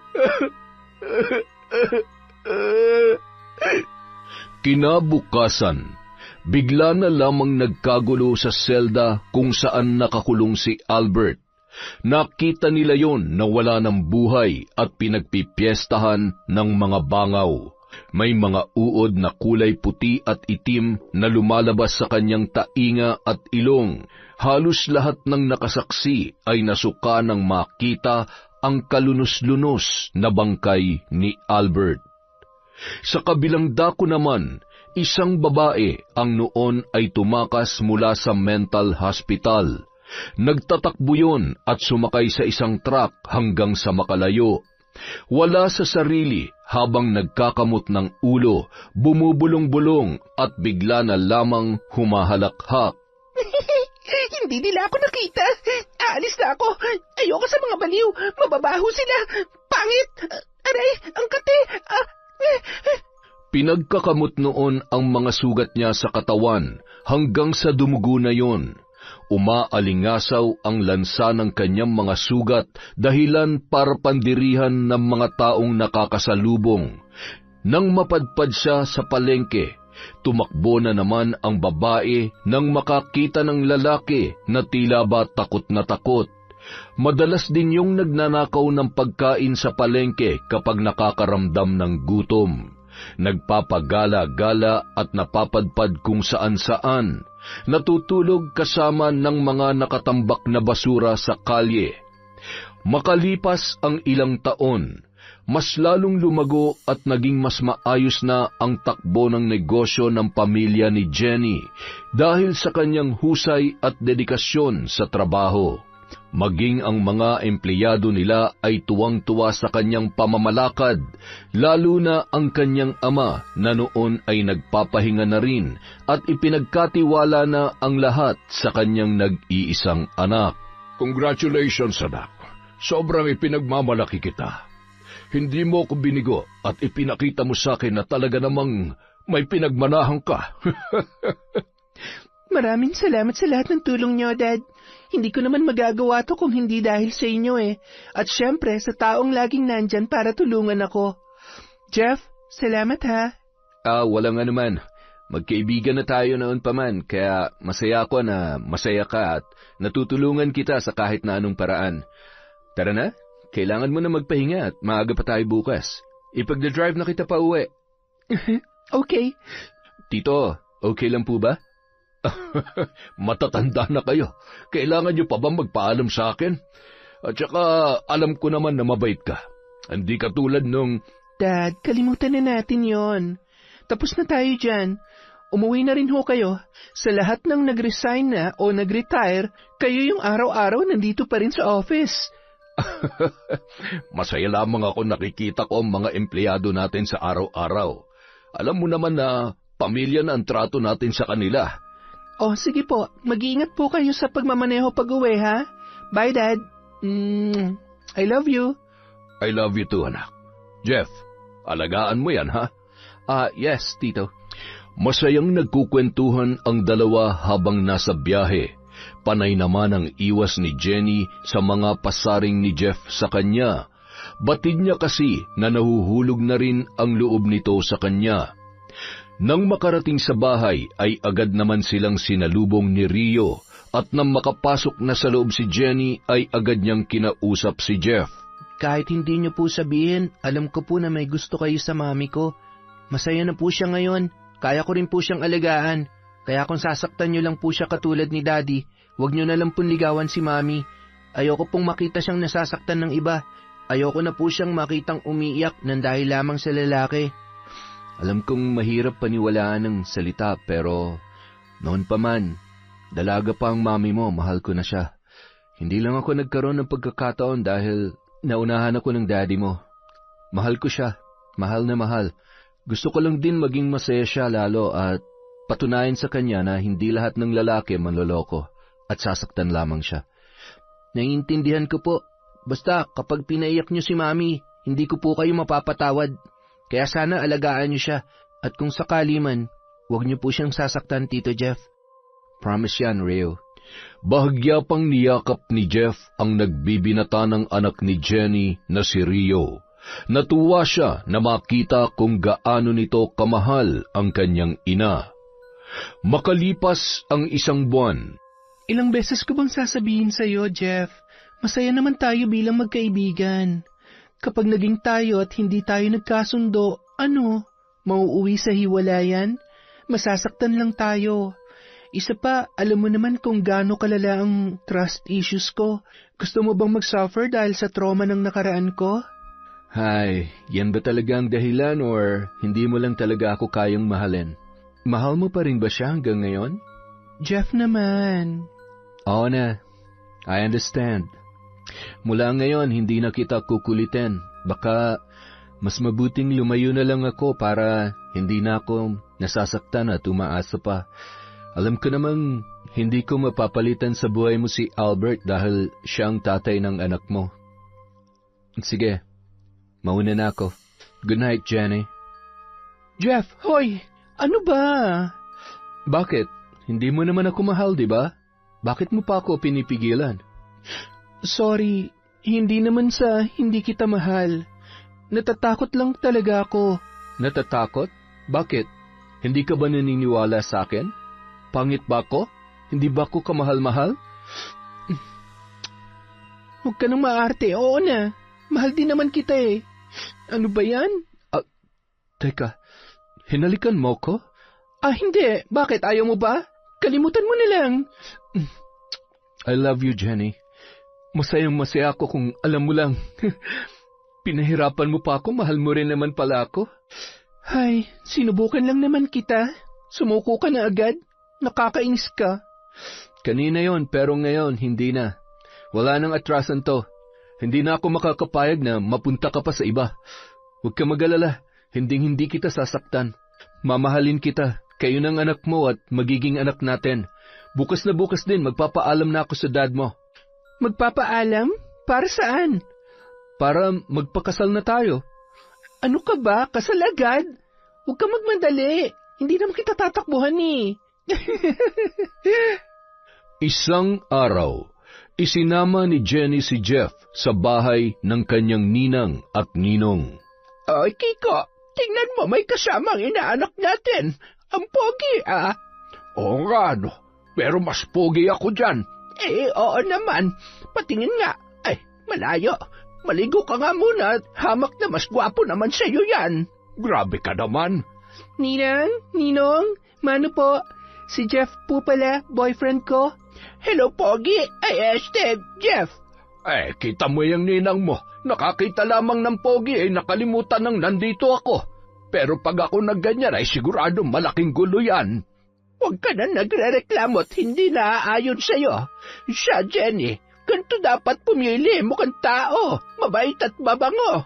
Kinabukasan, bigla na lamang nagkagulo sa selda kung saan nakakulong si Albert. Nakita nila yon na wala ng buhay at pinagpipiestahan ng mga bangaw. May mga uod na kulay puti at itim na lumalabas sa kanyang tainga at ilong. Halos lahat ng nakasaksi ay nasuka ng makita ang kalunos-lunos na bangkay ni Albert. Sa kabilang dako naman, isang babae ang noon ay tumakas mula sa mental hospital. Nagtatakbo yun at sumakay sa isang truck hanggang sa makalayo. Wala sa sarili habang nagkakamot ng ulo, bumubulong-bulong at bigla na lamang humahalakhak. Hindi nila ako nakita. Aalis na ako. Ayoko sa mga baliw. Mababaho sila. Pangit. Aray, ang kate. Pinagkakamot noon ang mga sugat niya sa katawan hanggang sa dumugo na yon. Umaalingasaw ang lansa ng kanyang mga sugat dahilan para pandirihan ng mga taong nakakasalubong. Nang mapadpad siya sa palengke, tumakbo na naman ang babae nang makakita ng lalaki na tila ba takot na takot. Madalas din yung nagnanakaw ng pagkain sa palengke kapag nakakaramdam ng gutom. Nagpapagala-gala at napapadpad kung saan-saan. Natutulog kasama ng mga nakatambak na basura sa kalye. Makalipas ang ilang taon, mas lalong lumago at naging mas maayos na ang takbo ng negosyo ng pamilya ni Jenny dahil sa kanyang husay at dedikasyon sa trabaho. Maging ang mga empleyado nila ay tuwang-tuwa sa kanyang pamamalakad, lalo na ang kanyang ama na noon ay nagpapahinga na rin at ipinagkatiwala na ang lahat sa kanyang nag-iisang anak. Congratulations, anak. Sobrang ipinagmamalaki kita. Hindi mo ko binigo at ipinakita mo sa akin na talaga namang may pinagmanahan ka. Maraming salamat sa lahat ng tulong niyo, Dad. Hindi ko naman magagawa to kung hindi dahil sa inyo eh. At syempre, sa taong laging nandyan para tulungan ako. Jeff, salamat ha. Walang anuman. Magkaibigan na tayo noon pa man, kaya masaya ako na masaya ka at natutulungan kita sa kahit na anong paraan. Tara na, kailangan mo na magpahinga at maaga pa tayo bukas. Ipagdadrive na kita pa uwi. Okay. Tito, okay lang po ba? Matatanda na kayo. Kailangan niyo pa ba magpaalam sa akin? At saka alam ko naman na mabait ka. Hindi katulad nung... Dad, kalimutan na natin yon. Tapos na tayo dyan. Umuwi na rin ho kayo. Sa lahat ng nag-resign na o nag-retire, kayo yung araw-araw nandito pa rin sa office. Masaya lamang ako nakikita ko ang mga empleyado natin sa araw-araw. Alam mo naman na pamilya na ang trato natin sa kanila. Oh, sige po. Mag-iingat po kayo sa pagmamaneho pag-uwi, ha? Bye, Dad. I love you. I love you too, anak. Jeff, alagaan mo yan, ha? Yes, Tito. Masayang nagkukwentuhan ang dalawa habang nasa biyahe. Panay naman ang iwas ni Jenny sa mga pasaring ni Jeff sa kanya. Batid niya kasi na nahuhulog na rin ang loob nito sa kanya. Nang makarating sa bahay ay agad naman silang sinalubong ni Rio at nang makapasok na sa loob si Jenny ay agad niyang kinausap si Jeff. Kahit hindi niyo po sabihin, alam ko po na may gusto kayo sa mami ko. Masaya na po siya ngayon. Kaya ko rin po siyang alagaan. Kaya kung sasaktan niyo lang po siya katulad ni Daddy, huwag niyo na lang pong ligawan si mami. Ayoko pong makita siyang nasasaktan ng iba. Ayoko na po siyang makitang umiiyak nang dahil lamang sa lalaki. Alam kong mahirap paniwalaan ng salita pero noon pa man, dalaga pa ang mami mo, mahal ko na siya. Hindi lang ako nagkaroon ng pagkakataon dahil naunahan ako ng daddy mo. Mahal ko siya, mahal na mahal. Gusto ko lang din maging masaya siya lalo at patunayan sa kanya na hindi lahat ng lalaki manloloko at sasaktan lamang siya. Naiintindihan ko po. Basta kapag pinaiyak niyo si mami, hindi ko po kayo mapapatawad. Kaya sana alagaan niyo siya at kung sakali man, huwag niyo po siyang sasaktan, Tito Jeff. Promise yan, Rio. Bahagya pang niyakap ni Jeff ang nagbibinata ng anak ni Jenny na si Rio. Natuwa siya na makita kung gaano nito kamahal ang kanyang ina. Makalipas ang 1 buwan. Ilang beses ko bang sasabihin sa'yo, Jeff? Masaya naman tayo bilang magkaibigan. Kapag naging tayo at hindi tayo nagkasundo, mauuwi sa hiwalayan? Masasaktan lang tayo. Isa pa, alam mo naman kung gaano kalala ang trust issues ko. Gusto mo bang mag-suffer dahil sa trauma ng nakaraan ko? Hay, yan ba talaga ang dahilan or hindi mo lang talaga ako kayang mahalin? Mahal mo pa rin ba siya hanggang ngayon? Jeff naman. Oo na, I understand. Mula ngayon, hindi na kita kukulitin. Baka mas mabuting lumayo na lang ako para hindi na ako nasasaktan at umaasa pa. Alam ko namang hindi ko mapapalitan sa buhay mo si Albert dahil siya ang tatay ng anak mo. Sige, mauna na ako. Good night, Jenny. Jeff, hoy! Ano ba? Bakit? Hindi mo naman ako mahal, di ba? Bakit mo pa ako pinipigilan? Sorry, hindi naman sa hindi kita mahal. Natatakot lang talaga ako. Natatakot? Bakit? Hindi ka ba naniniwala sa akin? Pangit ba ako? Hindi ba ako kamahal-mahal? Huwag ka nang maarte. Oo na. Mahal din naman kita eh. Ano ba yan? Teka, hinalikan mo ko? Hindi. Bakit? Ayaw mo ba? Kalimutan mo na lang. I love you, Jenny. Masayang-masaya ako kung alam mo lang. Pinahirapan mo pa ako, mahal mo rin naman pala ako. Hay, sinubukan lang naman kita. Sumuko ka na agad. Nakakainis ka. Kanina yon, pero ngayon, hindi na. Wala nang atrasan to. Hindi na ako makakapayag na mapunta ka pa sa iba. Huwag ka mag-alala, hindi kita sasaktan. Mamahalin kita, kayo ng anak mo at magiging anak natin. Bukas na bukas din, magpapaalam na ako sa dad mo. Magpapaalam? Para saan? Para magpakasal na tayo. Ano ka ba? Kasal agad? Huwag ka magmadali. Hindi naman kita tatakbuhan eh. Isang araw, isinama ni Jenny si Jeff sa bahay ng kanyang ninang at ninong. Ay, Kiko, tingnan mo, may kasamang inaanak natin. Ang pogi, ah. Oo nga, no. Pero mas pogi ako dyan. Oo naman. Patingin nga. Ay, malayo. Maligo ka nga muna at hamak na mas gwapo naman sa'yo yan. Grabe ka naman. Ninang, Ninong, Mano po. Si Jeff po pala, boyfriend ko. Hello, Pogi. Jeff. Kita mo yung ninang mo. Nakakita lamang ng Pogi nakalimutan ng nandito ako. Pero pag ako nagganyan ay sigurado malaking gulo yan. Huwag ka na nagre-reklamo at hindi naaayon sa'yo. Siya, Jenny, ganito dapat pumili, mukhang tao, mabait at mabango.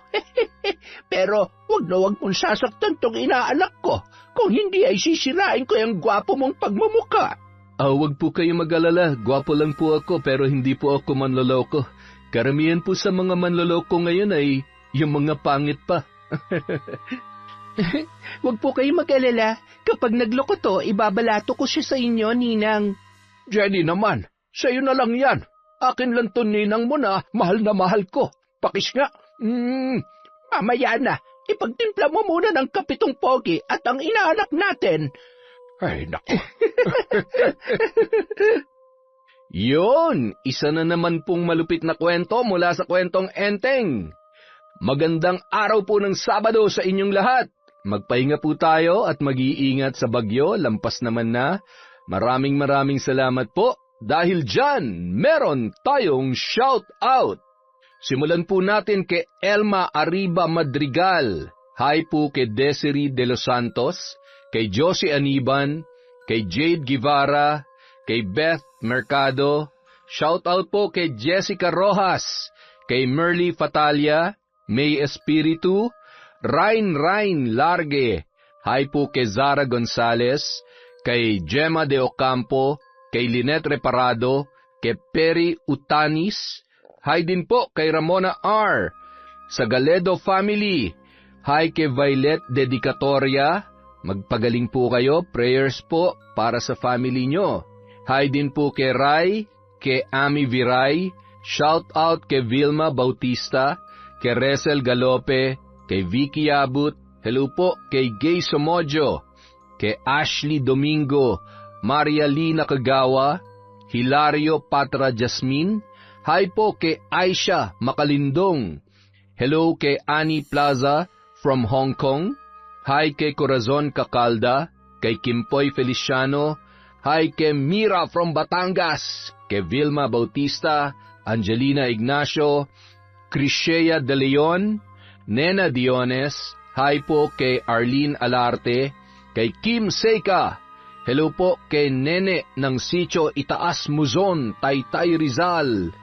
Pero huwag mong sasaktan tong inaanak ko. Kung hindi ay sisirain ko yung gwapo mong pagmumuka. Huwag po kayo mag-alala, gwapo lang po ako pero hindi po ako manloloko. Karamihan po sa mga manloloko ngayon ay yung mga pangit pa. Huwag po kayo mag-alala. Kapag nagloko to, ibabalato ko siya sa inyo, Ninang. Jenny naman, sa'yo na lang yan. Akin lang to ninang mo na mahal ko. Pakis nga. Mamaya na, ipagtimpla mo muna ng kapitong Pogi at ang inaanak natin. Ay, naku. Yun, isa na naman pong malupit na kwento mula sa kwentong Enteng. Magandang araw po ng Sabado sa inyong lahat. Magpahinga po tayo at mag-iingat sa bagyo, lampas naman na. Maraming salamat po. Dahil dyan, meron tayong shout out. Simulan po natin kay Elma Arriba Madrigal. Hi po kay Desiree De Los Santos, kay Josie Aniban, kay Jade Guevara, kay Beth Mercado. Shout out po kay Jessica Rojas, kay Merly Fatalia, May Espiritu, Rain Large. Hi po kay Zara Gonzalez, kay Gemma De Ocampo, kay Lynette Reparado, kay Perry Utanis. Hi din po kay Ramona R. Sa Galedo Family. Hi kay Violet Dedicatoria. Magpagaling po kayo, prayers po para sa family nyo. Hi din po kay Rai, kay Ami Viray. Shout out kay Vilma Bautista, kay Resel Galope, kay Vicky Abut. Hello po kay Gay Somojo, kay Ashley Domingo, Maria Lee Nakagawa, Hilario Patra Jasmine. Hi po kay Aisha Makalindong. Hello kay Annie Plaza from Hong Kong. Hi kay Corazon Cacalda, kay Kimpoy Feliciano. Hi kay Mira from Batangas, kay Vilma Bautista, Angelina Ignacio, Crishea De Leon, Nena Diones. Hi po kay Arlene Alarte, kay Kim Seika. Hello po kay Nene ng Sitio Itaas Muzon, Taytay Rizal.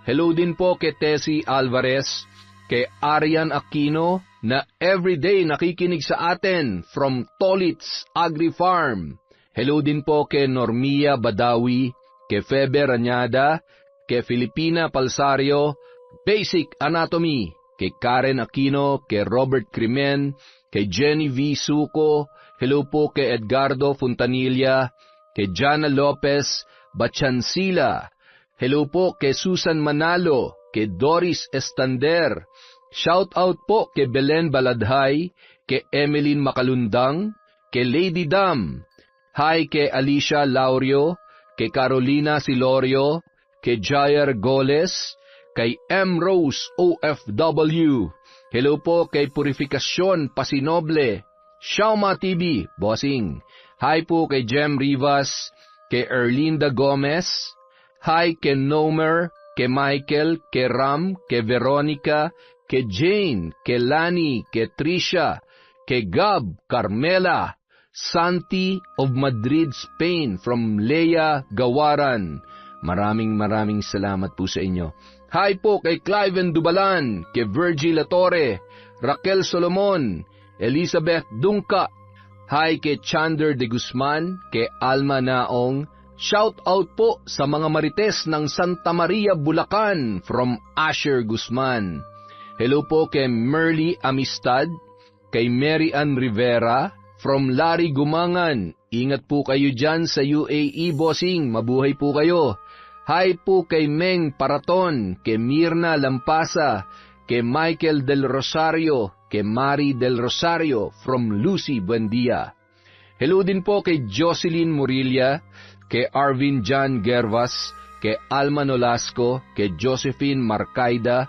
Hello din po kay Tessie Alvarez, kay Arian Aquino na everyday nakikinig sa atin from Tolits Agri Farm. Hello din po kay Normia Badawi, kay Febe Ranyada, kay Filipina Palsario, Basic Anatomy, kay Karen Aquino, kay Robert Crimen, kay Jenny V. Suco. Hello po kay Edgardo Fontanilla, kay Jana Lopez Bachansila. Hello po kay Susan Manalo, kay Doris Estander. Shout out po kay Belen Baladhay, kay Emeline Makalundang, kay Lady Dam. Hi kay Alicia Laurio, kay Carolina Silorio, kay Jair Goles, kay M. Rose OFW. Hello po kay Purificacion Pasinoble, Shauma TV, bossing. Hi po kay Jem Rivas, kay Erlinda Gomez. Hi kay Nomer, kay Michael, kay Ram, kay Veronica, kay Jane, kay Lani, kay Trisha, kay Gab, Carmela, Santi of Madrid, Spain, from Leia Gawaran. Maraming salamat po sa inyo. Hi po kay Cliven Dubalan, kay Virgil Latore, Raquel Solomon, Elizabeth Dungka. Hi kay Chander de Guzman, kay Alma Naong. Shout out po sa mga marites ng Santa Maria, Bulacan, from Asher Guzman. Hello po kay Merly Amistad, kay Mary Ann Rivera, from Larry Gumangan. Ingat po kayo dyan sa UAE, bossing. Mabuhay po kayo. Hi po kay Meng Paraton, kay Mirna Lampasa, kay Michael Del Rosario, kay Mari Del Rosario, from Lucy Buendia. Hello din po kay Jocelyn Murilla, kay Arvin John Gervas, kay Alma Nolasco, kay Josephine Marcaida.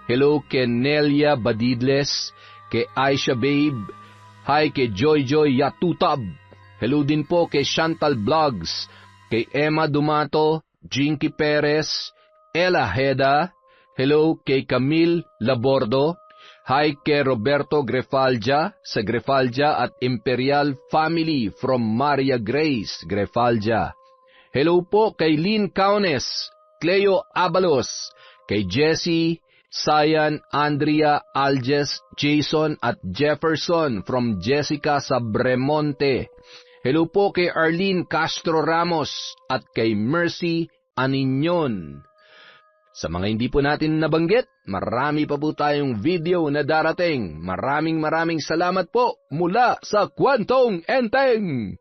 Hello kay Nelia Badidles, kay Aisha Babe. Hi kay Joy Yatutab. Hello din po kay Chantal Vlogs, kay Emma Dumato, Jinky Perez, Ella Heda. Hello kay Camille Labordo. Hi kay Roberto Grefalja sa Grefalja at Imperial Family from Maria Grace, Grefalja. Hello po kay Lynn Kaunes, Cleo Abalos, kay Jessie, Sayan, Andrea, Alges, Jason at Jefferson from Jessica Sabremonte. Hello po kay Arlene Castro Ramos at kay Mercy Aninyon. Sa mga hindi po natin nabanggit, marami pa po tayong video na darating. Maraming salamat po mula sa Kwentong Enteng!